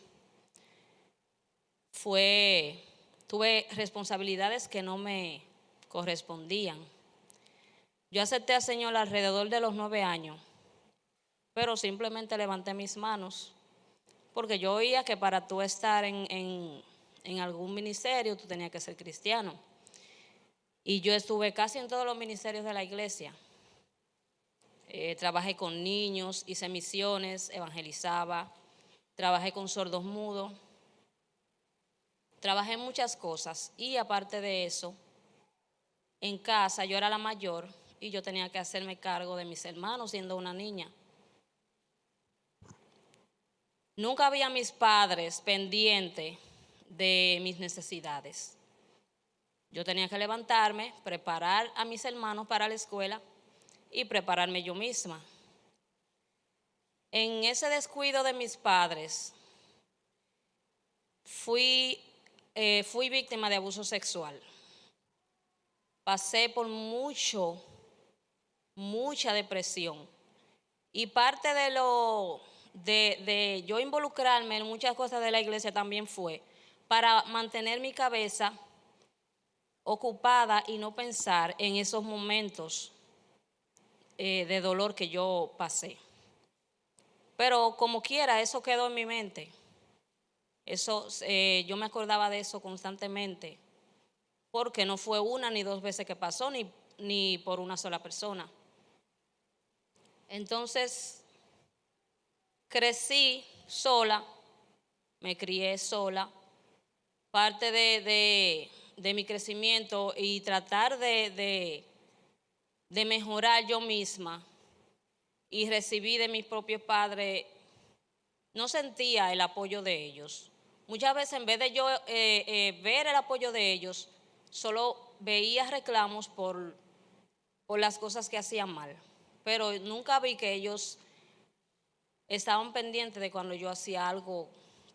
Tuve responsabilidades que no me correspondían. Yo acepté al Señor alrededor de los 9 años, pero simplemente levanté mis manos, porque yo oía que para tú estar en algún ministerio tú tenías que ser cristiano. Y yo estuve casi en todos los ministerios de la iglesia. Trabajé con niños, hice misiones, evangelizaba, trabajé con sordos mudos, trabajé en muchas cosas. Y aparte de eso, en casa yo era la mayor y yo tenía que hacerme cargo de mis hermanos siendo una niña. Nunca había mis padres pendientes de mis necesidades. Yo tenía que levantarme, preparar a mis hermanos para la escuela y prepararme yo misma. En ese descuido de mis padres, fui víctima de abuso sexual. Pasé por mucha depresión. Y parte de yo involucrarme en muchas cosas de la iglesia también fue para mantener mi cabeza ocupada y no pensar en esos momentos de dolor que yo pasé. Pero como quiera, eso quedó en mi mente. Yo me acordaba de eso constantemente, porque no fue una ni dos veces que pasó, ni por una sola persona. Entonces, crecí sola, me crié sola. Parte de mi crecimiento y tratar de mejorar yo misma, y recibí de mis propios padres, no sentía el apoyo de ellos. muchas veces en vez de yo ver el apoyo de ellos, solo veía reclamos por las cosas que hacían mal. Pero nunca vi que ellos estaban pendientes de cuando yo hacía algo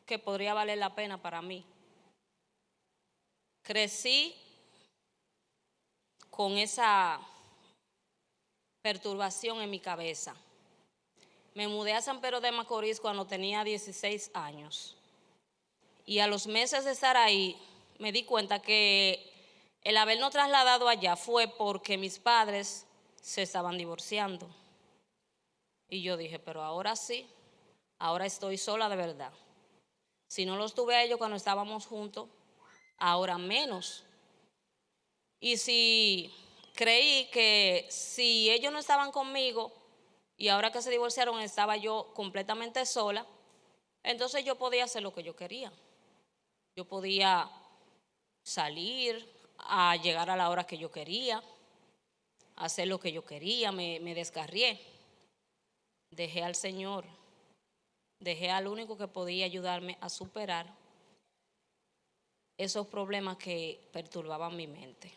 que podría valer la pena para mí. Crecí con esa perturbación en mi cabeza. Me mudé a San Pedro de Macorís cuando tenía 16 años. Y a los meses de estar ahí, me di cuenta que el habernos trasladado allá fue porque mis padres se estaban divorciando. Y yo dije, pero ahora sí, ahora estoy sola de verdad. Si no los tuve a ellos cuando estábamos juntos, ahora menos. Y si creí que si ellos no estaban conmigo y ahora que se divorciaron estaba yo completamente sola, entonces yo podía hacer lo que yo quería. Yo podía salir, a llegar a la hora que yo quería, hacer lo que yo quería, me descarrié. Dejé al Señor, dejé al único que podía ayudarme a superar esos problemas que perturbaban mi mente.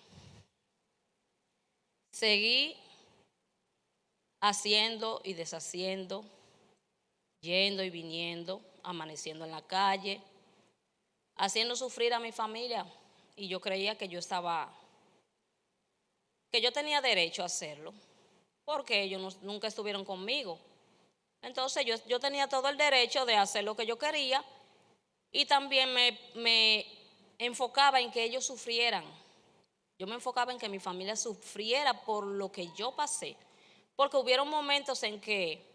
Seguí haciendo y deshaciendo, yendo y viniendo, amaneciendo en la calle, haciendo sufrir a mi familia. Y yo creía que yo tenía derecho a hacerlo, porque ellos nunca estuvieron conmigo. Entonces yo tenía todo el derecho de hacer lo que yo quería y también me enfocaba en que ellos sufrieran. Yo me enfocaba en que mi familia sufriera por lo que yo pasé, porque hubieron momentos en que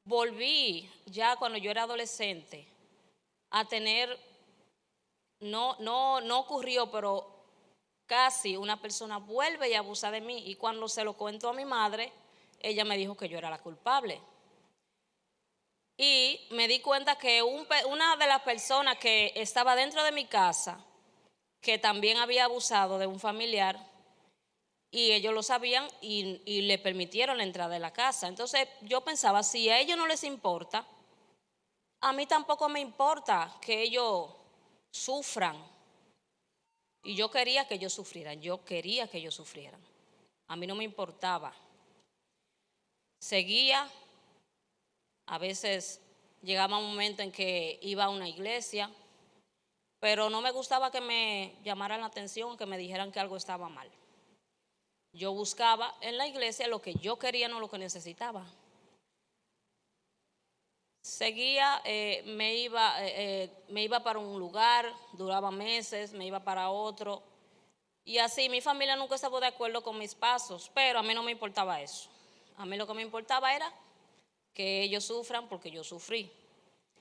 volví ya cuando yo era adolescente a tener, no ocurrió, pero casi una persona vuelve y abusa de mí, y cuando se lo cuento a mi madre, ella me dijo que yo era la culpable. Y me di cuenta que una de las personas que estaba dentro de mi casa, que también había abusado de un familiar, y ellos lo sabían y le permitieron la entrada de la casa. Entonces yo pensaba, si a ellos no les importa, a mí tampoco me importa que ellos sufran. Y yo quería que ellos sufrieran, A mí no me importaba. Seguía, a veces llegaba un momento en que iba a una iglesia, pero no me gustaba que me llamaran la atención, que me dijeran que algo estaba mal. Yo buscaba en la iglesia lo que yo quería, no lo que necesitaba. Seguía, me iba para un lugar, duraba meses, me iba para otro. Y así mi familia nunca estuvo de acuerdo con mis pasos, pero a mí no me importaba eso. A mí lo que me importaba era que ellos sufran porque yo sufrí.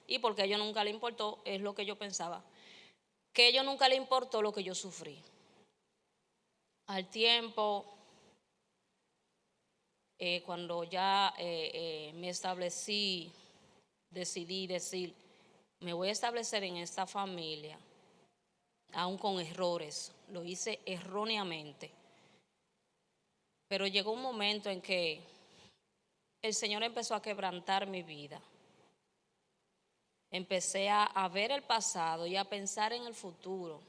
Y porque a ellos nunca les importó, es lo que yo pensaba, que a ellos nunca les importó lo que yo sufrí. Al tiempo, cuando ya me establecí, decidí decir, me voy a establecer en esta familia, aún con errores, lo hice erróneamente. Pero llegó un momento en que el Señor empezó a quebrantar mi vida. Empecé a ver el pasado y a pensar en el futuro.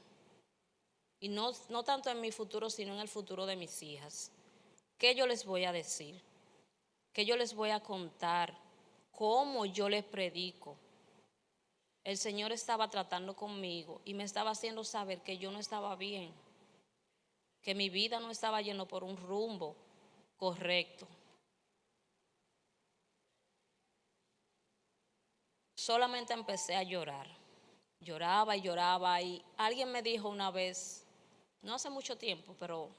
Y no tanto en mi futuro, sino en el futuro de mis hijas. ¿Qué yo les voy a decir? ¿Qué yo les voy a contar? ¿Cómo yo les predico? El Señor estaba tratando conmigo y me estaba haciendo saber que yo no estaba bien, que mi vida no estaba yendo por un rumbo correcto. Solamente empecé a llorar. Lloraba y lloraba, y alguien me dijo una vez, no hace mucho tiempo, pero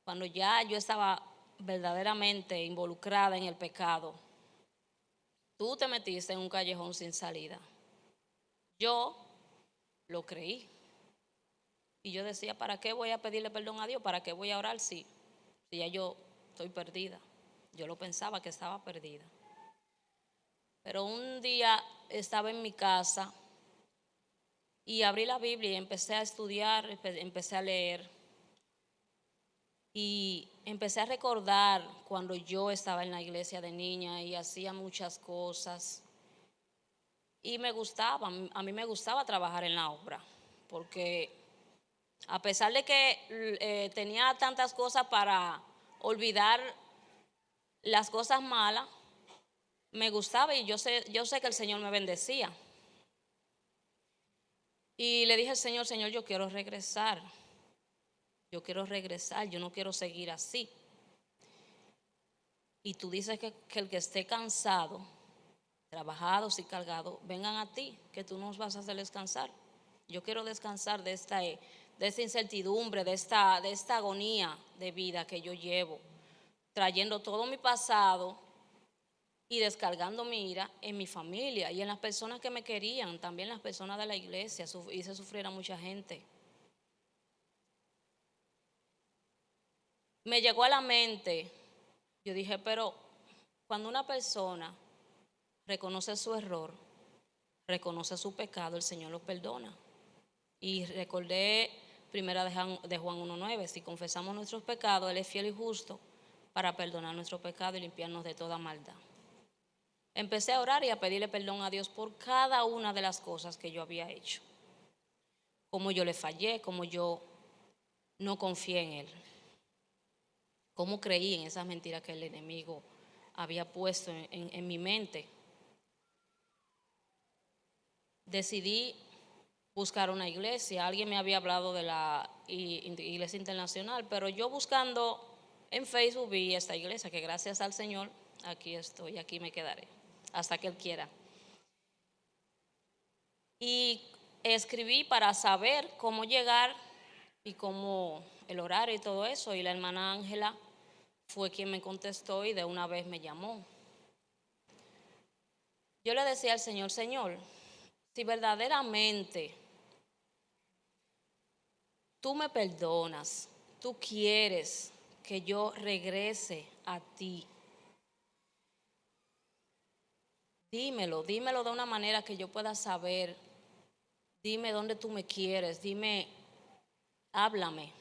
cuando ya yo estaba verdaderamente involucrada en el pecado, tú te metiste en un callejón sin salida. Yo lo creí. Y yo decía, ¿para qué voy a pedirle perdón a Dios? ¿Para qué voy a orar si ya yo estoy perdida? Yo lo pensaba que estaba perdida. Pero un día estaba en mi casa y abrí la Biblia y empecé a estudiar, empecé a leer. Y empecé a recordar cuando yo estaba en la iglesia de niña y hacía muchas cosas. Y a mí me gustaba trabajar en la obra, porque a pesar de que tenía tantas cosas para olvidar las cosas malas, me gustaba y yo sé que el Señor me bendecía. Y le dije al Señor, Señor, yo quiero regresar, yo no quiero seguir así. Y tú dices que el que esté cansado, trabajados y cargados, vengan a ti, que tú nos vas a hacer descansar. Yo quiero descansar de esta incertidumbre, de esta agonía de vida que yo llevo, trayendo todo mi pasado y descargando mi ira en mi familia y en las personas que me querían, también las personas de la iglesia. Hice sufrir a mucha gente. Me llegó a la mente, yo dije, pero cuando una persona reconoce su error, reconoce su pecado, el Señor lo perdona. Y recordé primera de Juan 1:9, si confesamos nuestros pecados, Él es fiel y justo para perdonar nuestros pecados y limpiarnos de toda maldad. Empecé a orar y a pedirle perdón a Dios por cada una de las cosas que yo había hecho. Cómo yo le fallé, cómo yo no confié en Él. Cómo creí en esas mentiras que el enemigo había puesto en mi mente. Decidí buscar una iglesia. Alguien me había hablado de la Iglesia Internacional, pero yo buscando en Facebook vi esta iglesia que gracias al Señor aquí estoy, aquí me quedaré hasta que Él quiera. Y escribí para saber cómo llegar y cómo el horario y todo eso, y la hermana Ángela fue quien me contestó y de una vez me llamó. Yo le decía al Señor, Señor, si verdaderamente tú me perdonas, tú quieres que yo regrese a ti, dímelo de una manera que yo pueda saber. Dime dónde tú me quieres, háblame.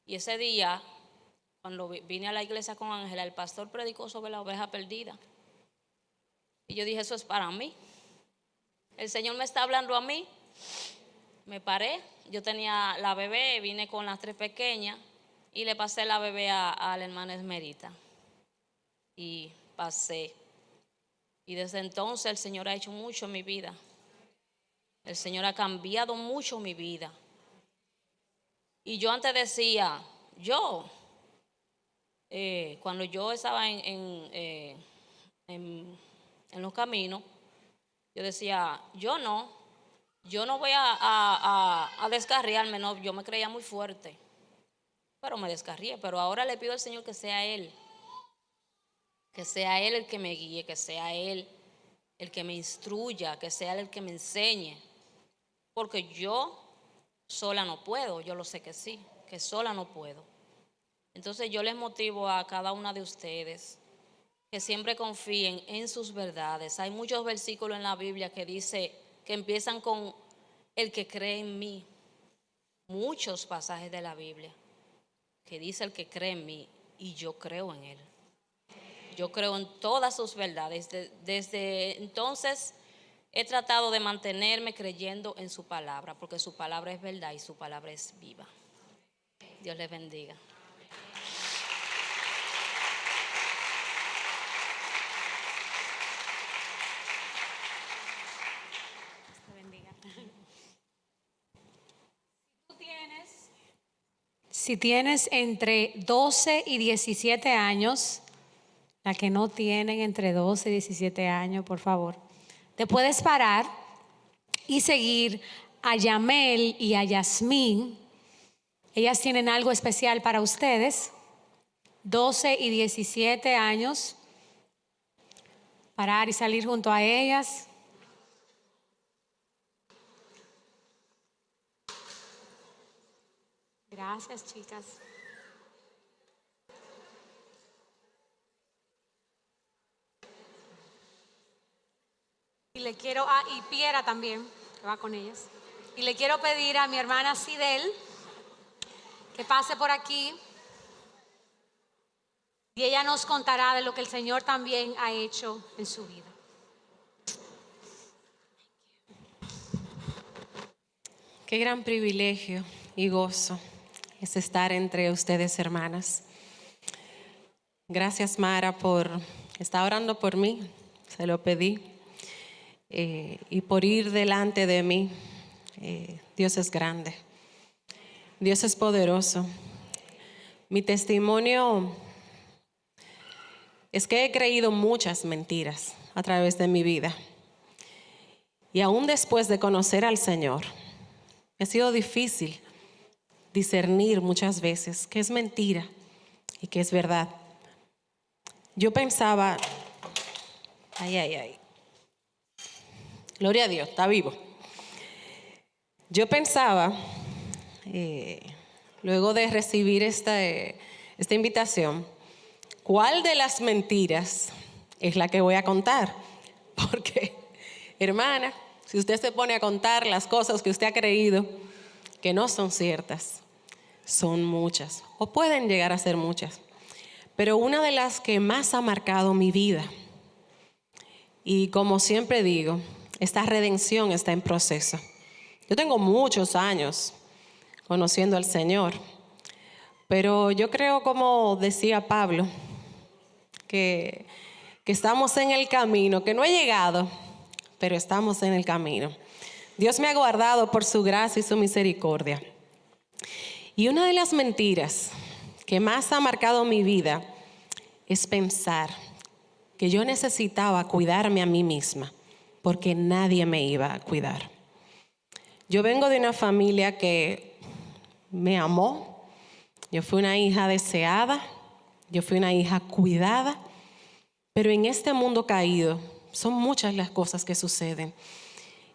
Y ese día, cuando vine a la iglesia con Ángela, el pastor predicó sobre la oveja perdida. Y yo dije, eso es para mí. El Señor me está hablando a mí. Me paré, yo tenía la bebé, vine con las 3 pequeñas y le pasé la bebé a la hermana Esmerita. Y pasé. Y desde entonces el Señor ha hecho mucho en mi vida. El Señor ha cambiado mucho mi vida. Y yo antes decía, cuando yo estaba en los caminos, yo decía, yo no voy a descarriarme, no, yo me creía muy fuerte, pero me descarrié. Pero ahora le pido al Señor que sea Él el que me guíe, que sea Él el que me instruya, que sea Él el que me enseñe. Porque yo sola no puedo, yo lo sé que sí, que sola no puedo. Entonces yo les motivo a cada una de ustedes que siempre confíen en sus verdades. Hay muchos versículos en la Biblia que dice, que empiezan con el que cree en mí. Muchos pasajes de la Biblia que dice el que cree en mí y yo creo en Él. Yo creo en todas sus verdades. Desde entonces he tratado de mantenerme creyendo en su palabra, porque su palabra es verdad y su palabra es viva. Dios les bendiga. Si tienes entre 12 y 17 años, la que no tienen entre 12 y 17 años, por favor, te puedes parar y seguir a Yamel y a Yasmín. Ellas tienen algo especial para ustedes. 12 y 17 años. Parar y salir junto a ellas. Gracias, chicas. Y le quiero, y Piera también, que va con ellas. Y le quiero pedir a mi hermana Sidel que pase por aquí. Y ella nos contará de lo que el Señor también ha hecho en su vida. Qué gran privilegio y gozo es estar entre ustedes, hermanas. Gracias, Mara, por estar orando por mí, se lo pedí, y por ir delante de mí. Dios es grande, Dios es poderoso. Mi testimonio es que he creído muchas mentiras a través de mi vida. Y aún después de conocer al Señor, ha sido difícil discernir muchas veces qué es mentira y qué es verdad. Yo pensaba, gloria a Dios, está vivo. Yo pensaba, luego de recibir esta invitación, ¿cuál de las mentiras es la que voy a contar? Porque, hermana, si usted se pone a contar las cosas que usted ha creído que no son ciertas, son muchas, o pueden llegar a ser muchas. Pero una de las que más ha marcado mi vida, y como siempre digo, esta redención está en proceso. Yo tengo muchos años conociendo al Señor, pero yo creo, como decía Pablo, que estamos en el camino, que no he llegado, pero estamos en el camino. Dios me ha guardado por su gracia y su misericordia. Y una de las mentiras que más ha marcado mi vida es pensar que yo necesitaba cuidarme a mí misma, porque nadie me iba a cuidar. Yo vengo de una familia que me amó. Yo fui una hija deseada, yo fui una hija cuidada, pero en este mundo caído son muchas las cosas que suceden.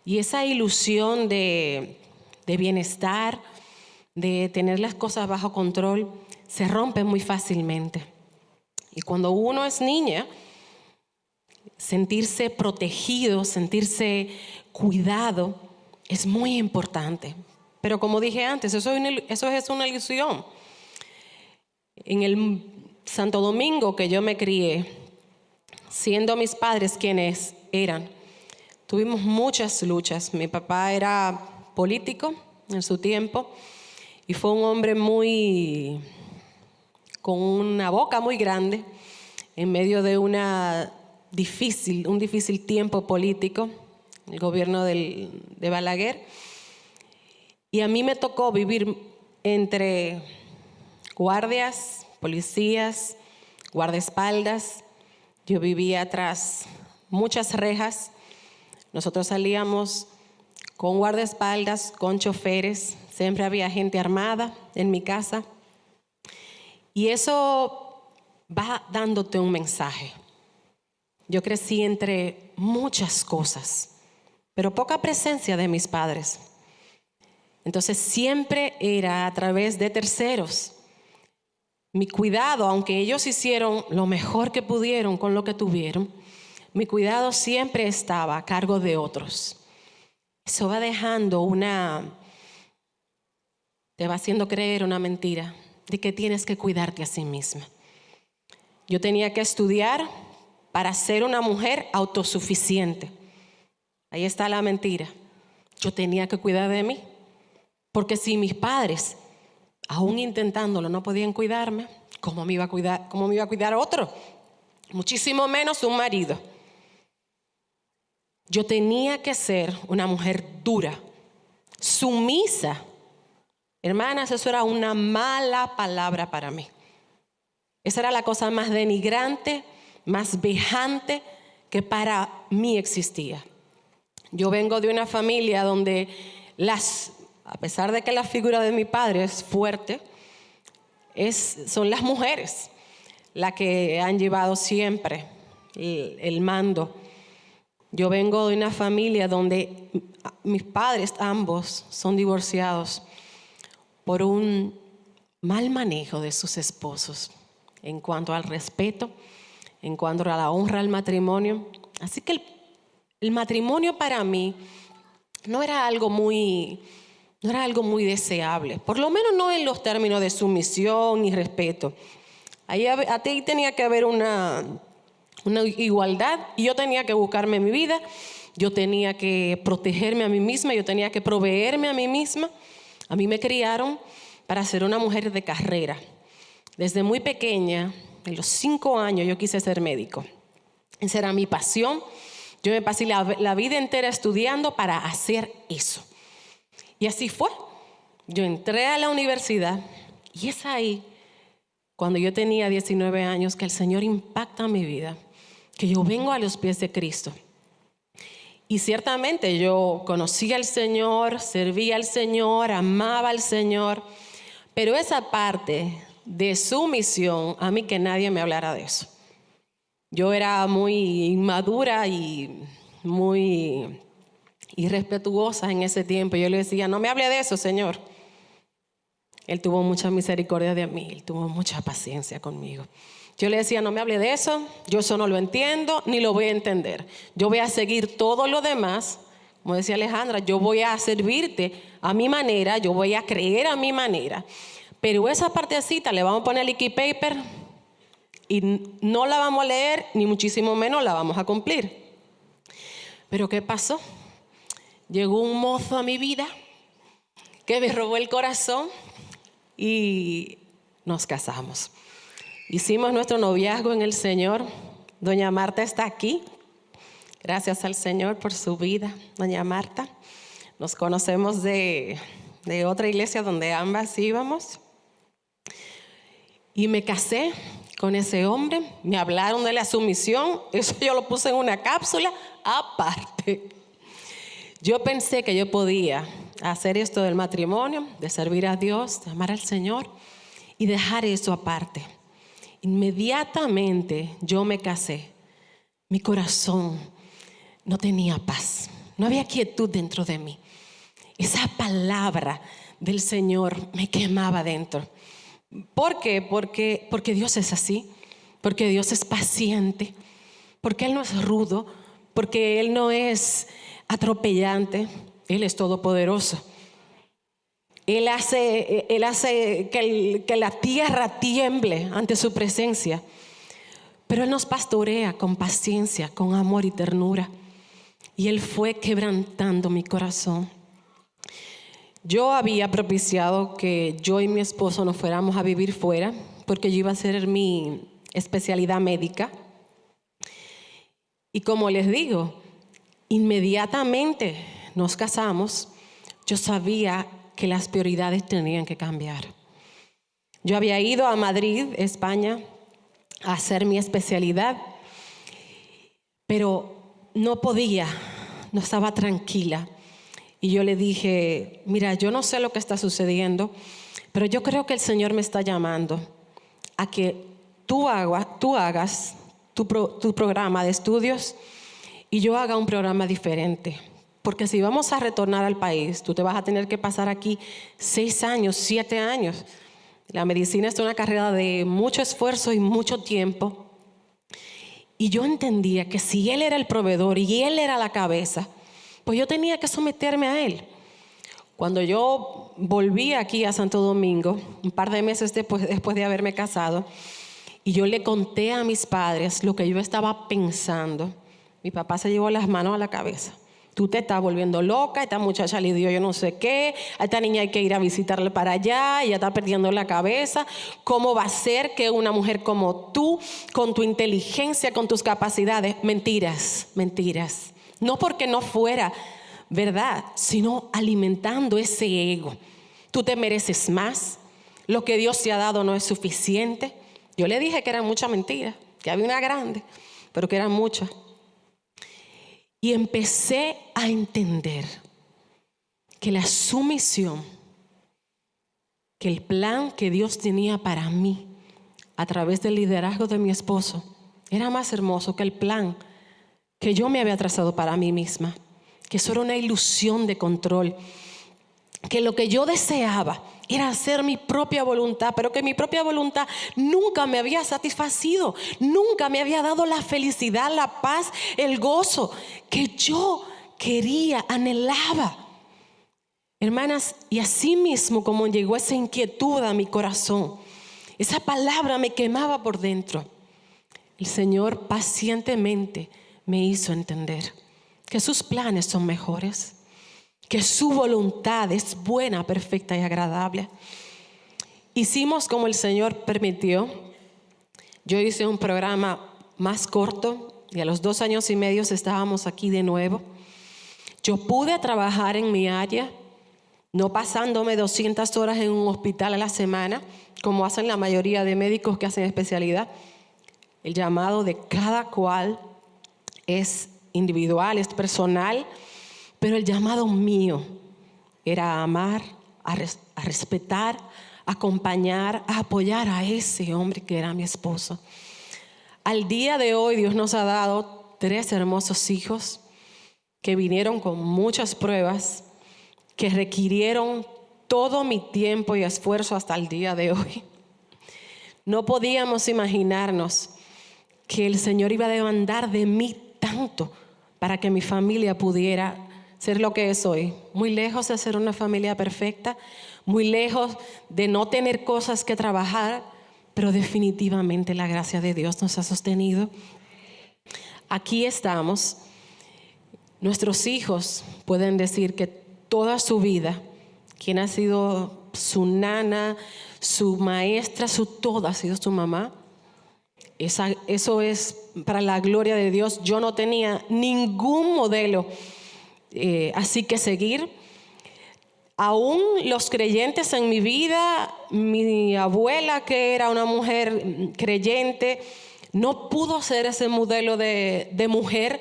Y esa ilusión de bienestar, de tener las cosas bajo control, se rompe muy fácilmente. Y cuando uno es niña, sentirse protegido, sentirse cuidado, es muy importante. Pero como dije antes, eso es una ilusión. En el Santo Domingo que yo me crié, siendo mis padres quienes eran, tuvimos muchas luchas. Mi papá era político en su tiempo y fue un hombre con una boca muy grande en medio de un difícil tiempo político, el gobierno de Balaguer. Y a mí me tocó vivir entre guardias, policías, guardaespaldas. Yo vivía tras muchas rejas. Nosotros salíamos con guardaespaldas, con choferes. Siempre había gente armada en mi casa. Y eso va dándote un mensaje. Yo crecí entre muchas cosas, pero poca presencia de mis padres. Entonces siempre era a través de terceros. Mi cuidado, aunque ellos hicieron lo mejor que pudieron con lo que tuvieron, mi cuidado siempre estaba a cargo de otros. Eso va dejando te va haciendo creer una mentira de que tienes que cuidarte a sí misma. Yo tenía que estudiar para ser una mujer autosuficiente. Ahí está la mentira. Yo tenía que cuidar de mí, porque si mis padres, aún intentándolo, no podían cuidarme, ¿cómo me iba a cuidar otro? Muchísimo menos un marido. Yo tenía que ser una mujer dura, sumisa. Hermanas, eso era una mala palabra para mí. Esa era la cosa más denigrante, más vejante que para mí existía. Yo vengo de una familia donde a pesar de que la figura de mi padre es fuerte, son las mujeres las que han llevado siempre el mando. Yo vengo de una familia donde mis padres ambos son divorciados por un mal manejo de sus esposos en cuanto al respeto, en cuanto a la honra al matrimonio. Así que el matrimonio para mí no era algo muy deseable, por lo menos no en los términos de sumisión y respeto. Ahí tenía que haber una igualdad y yo tenía que buscarme mi vida yo tenía que protegerme a mí misma, yo tenía que proveerme a mí misma. A mí me criaron para ser una mujer de carrera. Desde muy pequeña, en los 5 años, yo quise ser médico. Esa era mi pasión. Yo me pasé la vida entera estudiando para hacer eso. Y así fue. Yo entré a la universidad y es ahí, cuando yo tenía 19 años, que el Señor impacta mi vida, que yo vengo a los pies de Cristo. Y ciertamente yo conocía al Señor, servía al Señor, amaba al Señor, pero esa parte de su misión, a mí que nadie me hablara de eso. Yo era muy inmadura y muy irrespetuosa en ese tiempo. Yo le decía, no me hable de eso, Señor. Él tuvo mucha misericordia de mí, Él tuvo mucha paciencia conmigo. Yo le decía, no me hable de eso, yo eso no lo entiendo ni lo voy a entender. Yo voy a seguir todo lo demás, como decía Alejandra, yo voy a servirte a mi manera, yo voy a creer a mi manera. Pero esa partecita le vamos a poner el leaky paper y no la vamos a leer, ni muchísimo menos la vamos a cumplir. Pero ¿qué pasó? Llegó un mozo a mi vida que me robó el corazón y nos casamos. Hicimos nuestro noviazgo en el Señor. Doña Marta está aquí. Gracias al Señor por su vida, doña Marta. Nos conocemos de otra iglesia donde ambas íbamos. Y me casé con ese hombre. Me hablaron de la sumisión. Eso yo lo puse en una cápsula aparte. Yo pensé que yo podía hacer esto del matrimonio, de servir a Dios, de amar al Señor y dejar eso aparte. Inmediatamente yo me casé. Mi corazón no tenía paz. No había quietud dentro de mí. Esa palabra del Señor me quemaba dentro. ¿Por qué? Porque Dios es así. Porque Dios es paciente. Porque Él no es rudo. Porque Él no es atropellante. Él es todopoderoso. Él hace que la tierra tiemble ante su presencia. Pero Él nos pastorea con paciencia, con amor y ternura. Y Él fue quebrantando mi corazón. Yo había propiciado que yo y mi esposo nos fuéramos a vivir fuera, porque yo iba a hacer mi especialidad médica. Y como les digo, inmediatamente nos casamos, yo sabía que las prioridades tenían que cambiar. Yo había ido a Madrid, España, a hacer mi especialidad, pero no podía, no estaba tranquila. Y yo le dije, mira, yo no sé lo que está sucediendo, pero yo creo que el Señor me está llamando a que tú hagas tu programa de estudios y yo haga un programa diferente. Porque si vamos a retornar al país, tú te vas a tener que pasar aquí 6 años, 7 años. La medicina es una carrera de mucho esfuerzo y mucho tiempo. Y yo entendía que si Él era el proveedor y Él era la cabeza, pues yo tenía que someterme a Él. Cuando yo volví aquí a Santo Domingo, un par de meses después de haberme casado, y yo le conté a mis padres lo que yo estaba pensando, mi papá se llevó las manos a la cabeza. Tú te estás volviendo loca, esta muchacha le dio yo no sé qué, a esta niña hay que ir a visitarle para allá, ella está perdiendo la cabeza. ¿Cómo va a ser que una mujer como tú, con tu inteligencia, con tus capacidades? Mentiras, mentiras. No porque no fuera verdad, sino alimentando ese ego. Tú te mereces más, lo que Dios te ha dado no es suficiente. Yo le dije que eran muchas mentiras, que había una grande, pero que eran muchas. Y empecé a entender que la sumisión, que el plan que Dios tenía para mí a través del liderazgo de mi esposo era más hermoso que el plan que yo me había trazado para mí misma. Que eso era una ilusión de control. Que lo que yo deseaba era hacer mi propia voluntad, pero que mi propia voluntad nunca me había satisfacido, nunca me había dado la felicidad, la paz, el gozo que yo quería, anhelaba. Hermanas, y así mismo como llegó esa inquietud a mi corazón, esa palabra me quemaba por dentro, el Señor pacientemente me hizo entender que sus planes son mejores, que su voluntad es buena, perfecta y agradable. Hicimos como el Señor permitió. Yo hice un programa más corto y a los 2 años y medio estábamos aquí de nuevo. Yo pude trabajar en mi área, no pasándome 200 horas en un hospital a la semana, como hacen la mayoría de médicos que hacen especialidad. El llamado de cada cual es individual, es personal, pero el llamado mío era a amar, a respetar, a acompañar, a apoyar a ese hombre que era mi esposo. Al día de hoy Dios nos ha dado 3 hermosos hijos que vinieron con muchas pruebas, que requirieron todo mi tiempo y esfuerzo hasta el día de hoy. No podíamos imaginarnos que el Señor iba a demandar de mí tanto para que mi familia pudiera ser lo que es hoy. Muy lejos de ser una familia perfecta, muy lejos de no tener cosas que trabajar, pero definitivamente la gracia de Dios nos ha sostenido. Aquí estamos. Nuestros hijos pueden decir que toda su vida, quien ha sido su nana, su maestra, su todo ha sido su mamá. Eso es para la gloria de Dios. Yo no tenía ningún modelo así que seguir. Aún los creyentes en mi vida, mi abuela, que era una mujer creyente, no pudo ser ese modelo de mujer,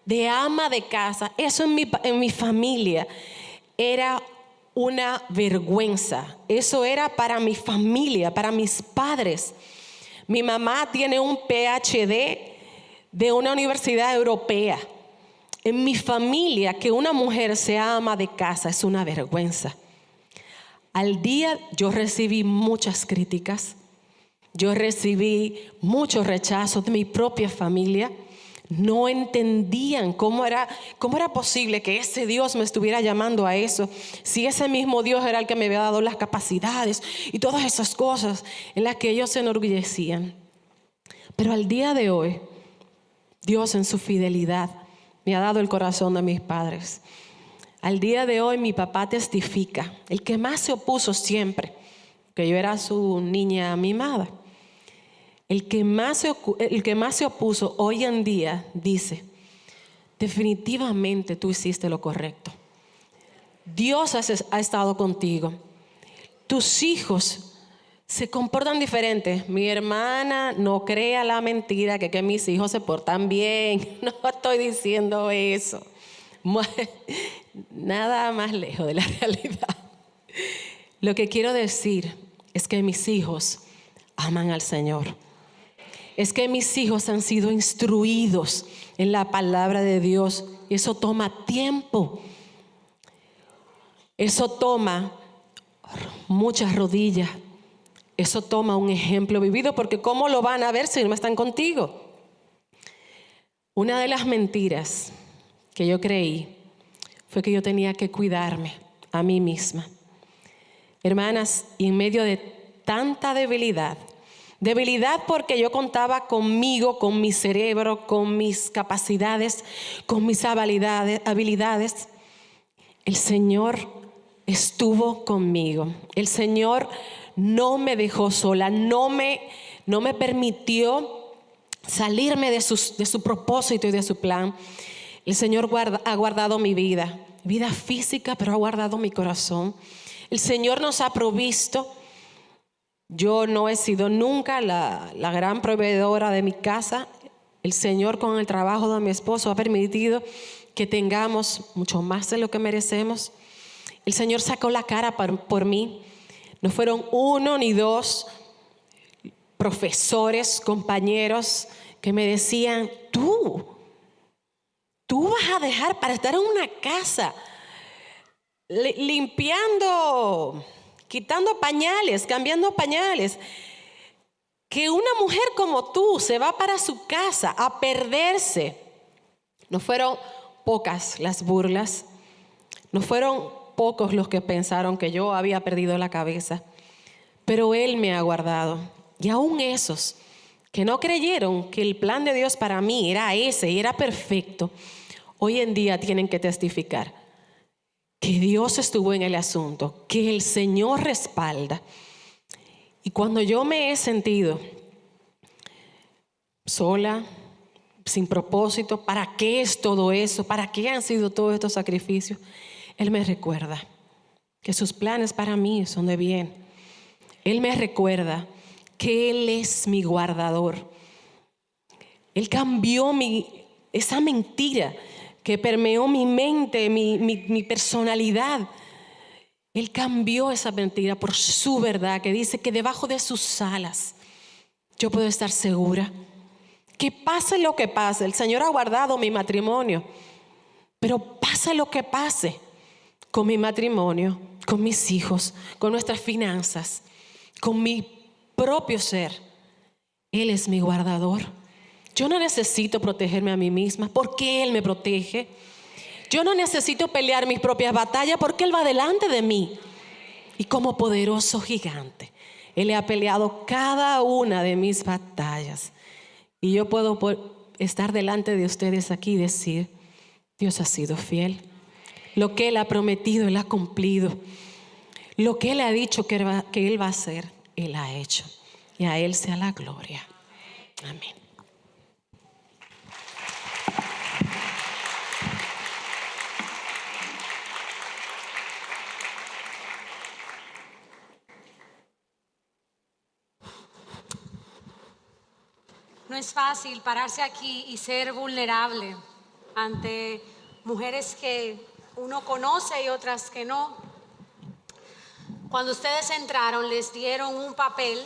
de ama de casa. Eso en mi familia era una vergüenza. Eso era para mi familia, para mis padres. Mi mamá tiene un PhD de una universidad europea. En mi familia, que una mujer sea ama de casa es una vergüenza. Al día yo recibí muchas críticas. Yo recibí muchos rechazos de mi propia familia. No entendían cómo era posible que ese Dios me estuviera llamando a eso, si ese mismo Dios era el que me había dado las capacidades y todas esas cosas en las que ellos se enorgullecían. Pero al día de hoy, Dios en su fidelidad me ha dado el corazón de mis padres. Al día de hoy mi papá testifica, el que más se opuso siempre, que yo era su niña mimada. El que más se opuso hoy en día dice, definitivamente tú hiciste lo correcto. Dios ha estado contigo. Tus hijos se comportan diferente. Mi hermana no crea la mentira que mis hijos se portan bien. No estoy diciendo eso. Nada más lejos de la realidad. Lo que quiero decir es que mis hijos aman al Señor. Es que mis hijos han sido instruidos en la palabra de Dios. Y eso toma tiempo. Eso toma muchas rodillas. Eso toma un ejemplo vivido, porque ¿cómo lo van a ver si no están contigo? Una de las mentiras que yo creí fue que yo tenía que cuidarme a mí misma. Hermanas, y en medio de tanta debilidad porque yo contaba conmigo, con mi cerebro, con mis capacidades, con mis habilidades, el Señor estuvo conmigo. El Señor no me dejó sola, no me permitió salirme de su propósito y de su plan. El Señor ha guardado mi vida física, pero ha guardado mi corazón. El Señor nos ha provisto. Yo no he sido nunca la gran proveedora de mi casa. El Señor, con el trabajo de mi esposo, ha permitido que tengamos mucho más de lo que merecemos. El Señor sacó la cara por mí. No fueron 1 ni 2 profesores, compañeros que me decían, tú vas a dejar para estar en una casa limpiando, quitando pañales, cambiando pañales, que una mujer como tú se va para su casa a perderse. No fueron pocas las burlas, no fueron pocos los que pensaron que yo había perdido la cabeza, pero Él me ha guardado. Y aún esos que no creyeron que el plan de Dios para mí era ese y era perfecto, hoy en día tienen que testificar que Dios estuvo en el asunto, que el Señor respalda. Y cuando yo me he sentido sola, sin propósito, ¿para qué es todo eso? ¿Para qué han sido todos estos sacrificios? Él me recuerda que sus planes para mí son de bien. Él me recuerda que Él es mi guardador. Él cambió esa mentira que permeó mi mente, mi personalidad. Él cambió esa mentira por su verdad, que dice que debajo de sus alas yo puedo estar segura. Que pase lo que pase, el Señor ha guardado mi matrimonio, pero pase lo que pase con mi matrimonio, con mis hijos, con nuestras finanzas, con mi propio ser, Él es mi guardador. Yo no necesito protegerme a mí misma porque Él me protege. Yo no necesito pelear mis propias batallas porque Él va delante de mí. Y como poderoso gigante, Él ha peleado cada una de mis batallas. Y yo puedo estar delante de ustedes aquí y decir, Dios ha sido fiel. Lo que Él ha prometido, Él ha cumplido. Lo que Él ha dicho que Él va a hacer, Él ha hecho. Y a Él sea la gloria. Amén. No es fácil pararse aquí y ser vulnerable ante mujeres que uno conoce y otras que no. Cuando ustedes entraron, les dieron un papel,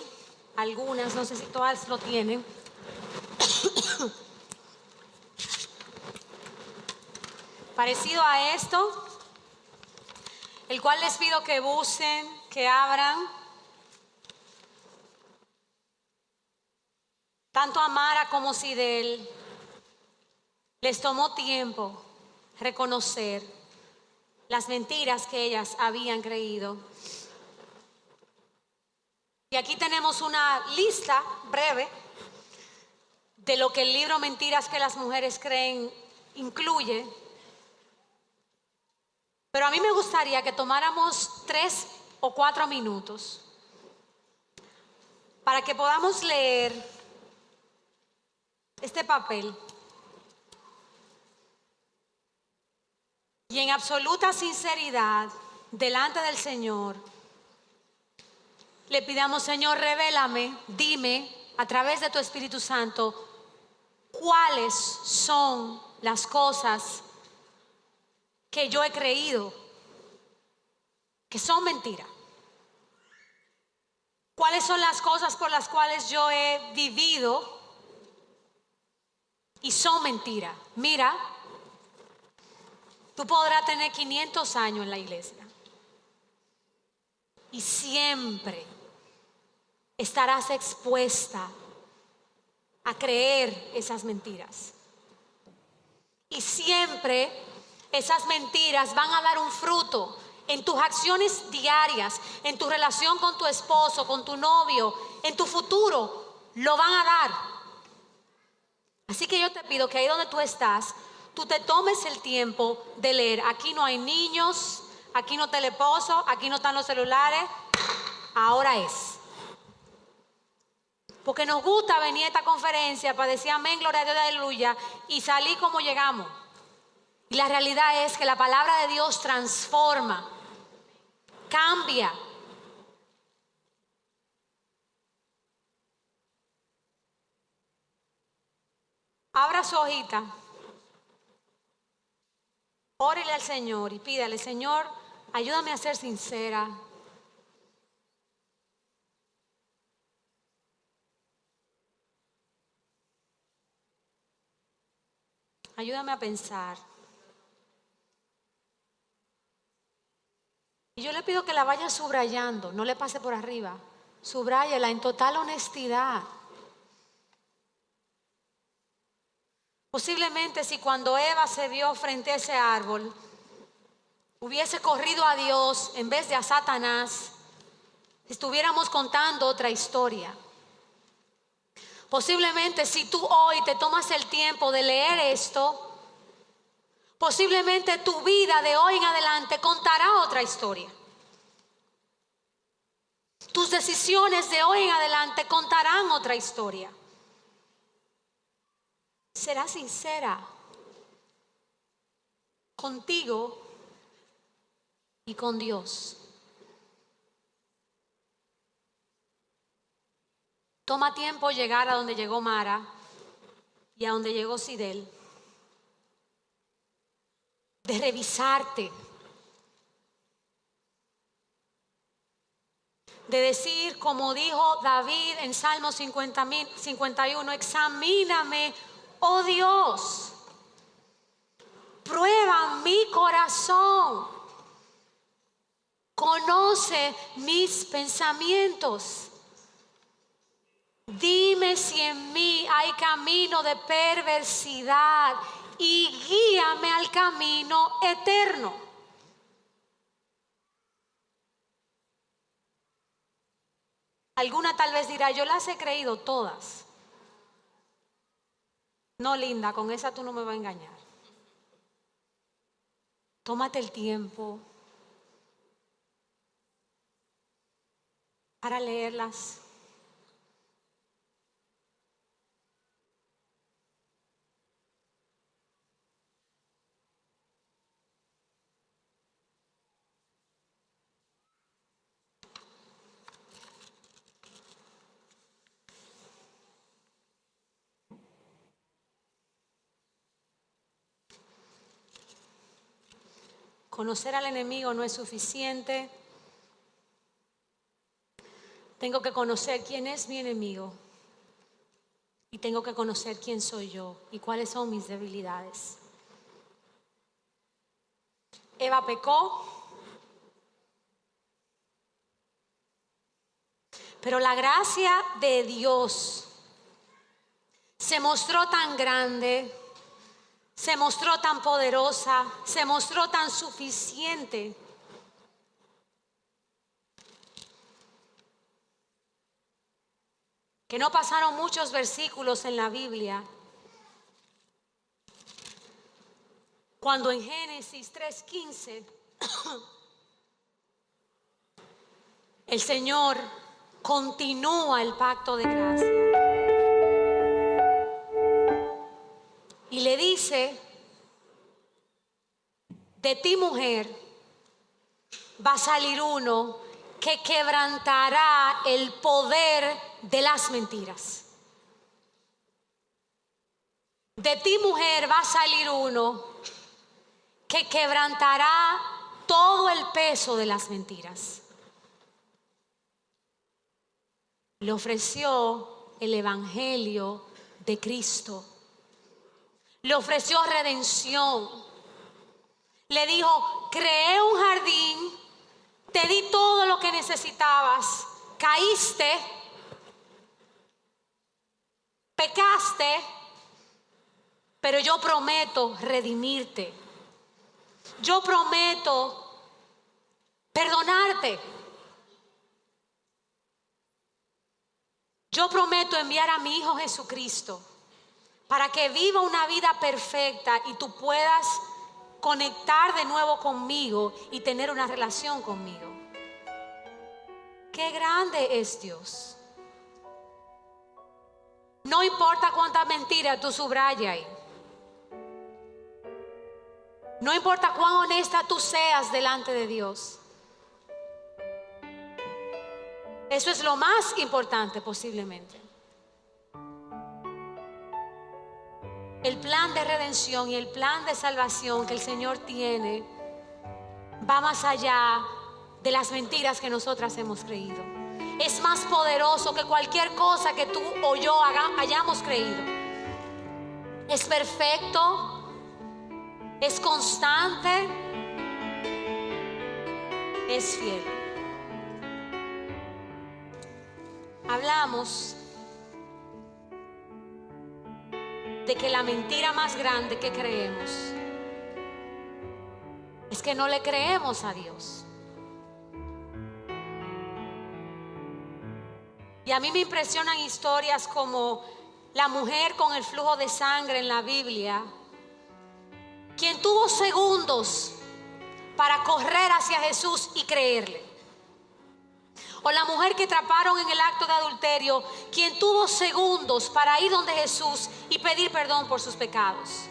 algunas, no sé si todas lo tienen. Parecido a esto, el cual les pido que busquen, que abran. Tanto a Mara como Sidel les tomó tiempo reconocer las mentiras que ellas habían creído. Y aquí tenemos una lista breve de lo que el libro Mentiras que las mujeres creen incluye. Pero a mí me gustaría que tomáramos 3 o 4 minutos para que podamos leer este papel y en absoluta sinceridad delante del Señor le pidamos: Señor, revélame, dime a través de tu Espíritu Santo cuáles son las cosas que yo he creído que son mentiras. ¿Cuáles son las cosas por las cuales yo he vivido y son mentiras? Mira, tú podrás tener 500 años en la iglesia y siempre estarás expuesta a creer esas mentiras. Y siempre esas mentiras van a dar un fruto en tus acciones diarias, en tu relación con tu esposo, con tu novio, en tu futuro, lo van a dar. Así que yo te pido que ahí donde tú estás, tú te tomes el tiempo de leer. Aquí no hay niños, aquí no teleposo, aquí no están los celulares. Ahora es. Porque nos gusta venir a esta conferencia para decir amén, gloria a Dios, aleluya, y salir como llegamos. Y la realidad es que la palabra de Dios transforma, cambia. Abra su hojita, órele al Señor y pídale: Señor, ayúdame a ser sincera. Ayúdame a pensar. Y yo le pido que la vaya subrayando, no le pase por arriba. Subráyela en total honestidad. Posiblemente si cuando Eva se vio frente a ese árbol, hubiese corrido a Dios en vez de a Satanás, estuviéramos contando otra historia. Posiblemente si tú hoy te tomas el tiempo de leer esto, Posiblemente tu vida de hoy en adelante contará otra historia. Tus decisiones de hoy en adelante contarán otra historia. Será sincera contigo y con Dios. Toma tiempo llegar a donde llegó Mara y a donde llegó Sidel. De revisarte. De decir, como dijo David en Salmo 51, examíname, oh Dios. Prueba mi corazón. Conoce mis pensamientos. Dime si en mí hay camino de perversidad y guíame al camino eterno. Alguna tal vez dirá, yo las he creído todas. No, linda, con esa tú no me vas a engañar. Tómate el tiempo para leerlas. Conocer al enemigo no es suficiente. Tengo que conocer quién es mi enemigo. Y tengo que conocer quién soy yo y cuáles son mis debilidades. Eva pecó. Pero la gracia de Dios se mostró tan grande. Se mostró tan poderosa, se mostró tan suficiente. Que no pasaron muchos versículos en la Biblia cuando en Génesis 3:15 el Señor continúa el pacto de gracia. Y le dice, de ti mujer va a salir uno que quebrantará el poder de las mentiras. De ti mujer va a salir uno que quebrantará todo el peso de las mentiras. Le ofreció el evangelio de Cristo. Le ofreció redención. Le dijo, creé un jardín, te di todo lo que necesitabas, caíste, pecaste, pero yo prometo redimirte. Yo prometo perdonarte. Yo prometo enviar a mi Hijo Jesucristo para que viva una vida perfecta y tú puedas conectar de nuevo conmigo y tener una relación conmigo. Qué grande es Dios. No importa cuántas mentiras tú subrayas ahí. No importa cuán honesta tú seas delante de Dios. Eso es lo más importante posiblemente. El plan de redención y el plan de salvación que el Señor tiene va más allá de las mentiras que nosotras hemos creído. Es más poderoso que cualquier cosa que tú o yo hayamos creído. Es perfecto, es constante, es fiel. Hablamos de que la mentira más grande que creemos es que no le creemos a Dios. Y a mí me impresionan historias como la mujer con el flujo de sangre en la Biblia, quien tuvo segundos para correr hacia Jesús y creerle. O la mujer que atraparon en el acto de adulterio, quien tuvo segundos para ir donde Jesús y pedir perdón por sus pecados.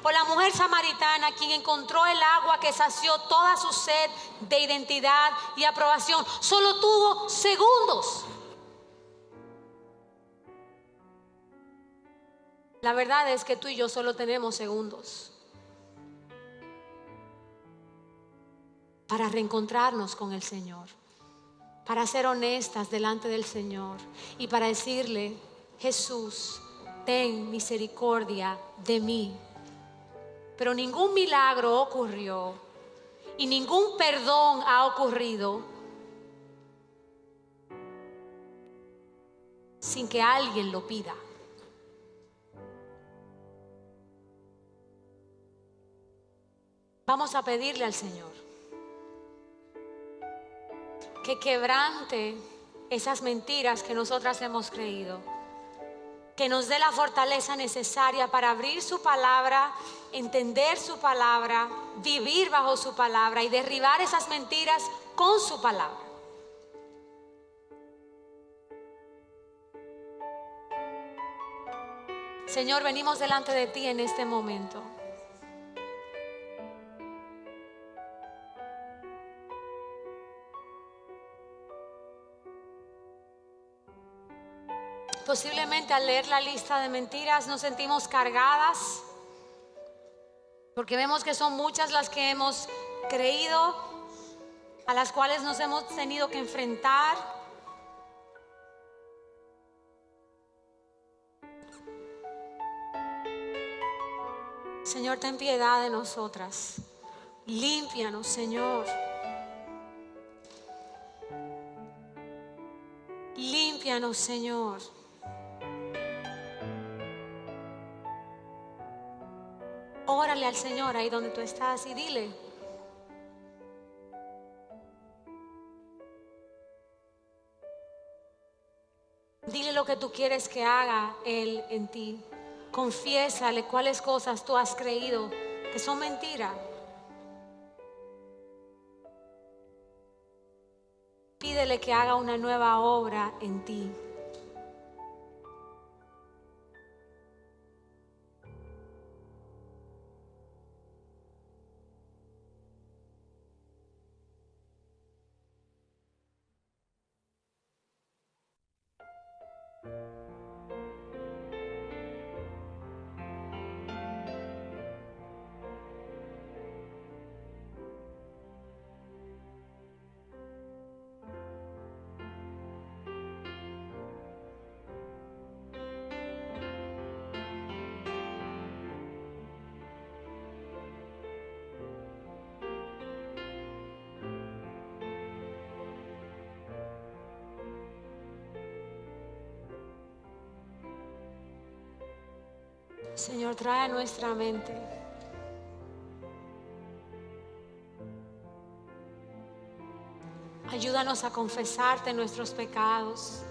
O la mujer samaritana, quien encontró el agua que sació toda su sed de identidad y aprobación. Solo tuvo segundos. La verdad es que tú y yo solo tenemos segundos para reencontrarnos con el Señor, para ser honestas delante del Señor y para decirle: Jesús, ten misericordia de mí. Pero ningún milagro ocurrió y ningún perdón ha ocurrido sin que alguien lo pida. Vamos a pedirle al Señor que quebrante esas mentiras que nosotras hemos creído, que nos dé la fortaleza necesaria para abrir su palabra, entender su palabra, vivir bajo su palabra y derribar esas mentiras con su palabra. Señor, venimos delante de ti en este momento. Posiblemente al leer la lista de mentiras nos sentimos cargadas, porque vemos que son muchas las que hemos creído, a las cuales nos hemos tenido que enfrentar. Señor, ten piedad de nosotras. Límpianos, Señor. Límpianos, Señor. Órale al Señor ahí donde tú estás y dile: dile lo que tú quieres que haga Él en ti. Confiésale cuáles cosas tú has creído que son mentiras. Pídele que haga una nueva obra en ti. Señor, trae a nuestra mente ayúdanos a confesarte nuestros pecados,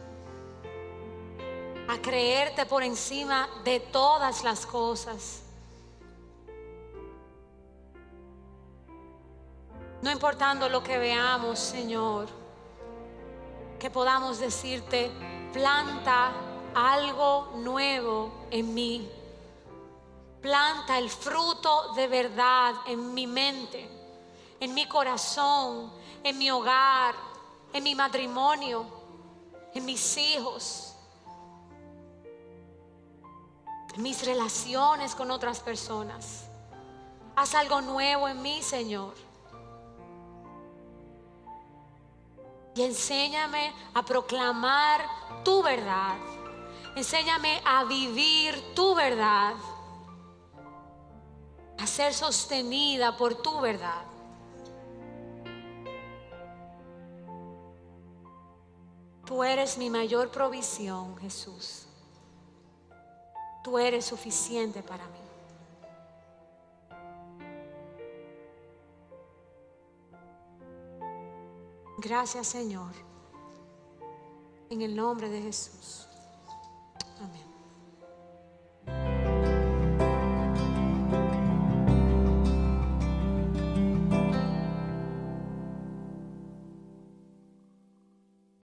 a creerte por encima de todas las cosas. No importando lo que veamos, Señor, que podamos decirte: planta algo nuevo en mí. Planta el fruto de verdad en mi mente, en mi corazón, en mi hogar, en mi matrimonio, en mis hijos, en mis relaciones con otras personas. Haz algo nuevo en mí, Señor. Y enséñame a proclamar tu verdad. Enséñame a vivir tu verdad, a ser sostenida por tu verdad. Tú eres mi mayor provisión, Jesús. Tú eres suficiente para mí. Gracias, Señor, en el nombre de Jesús.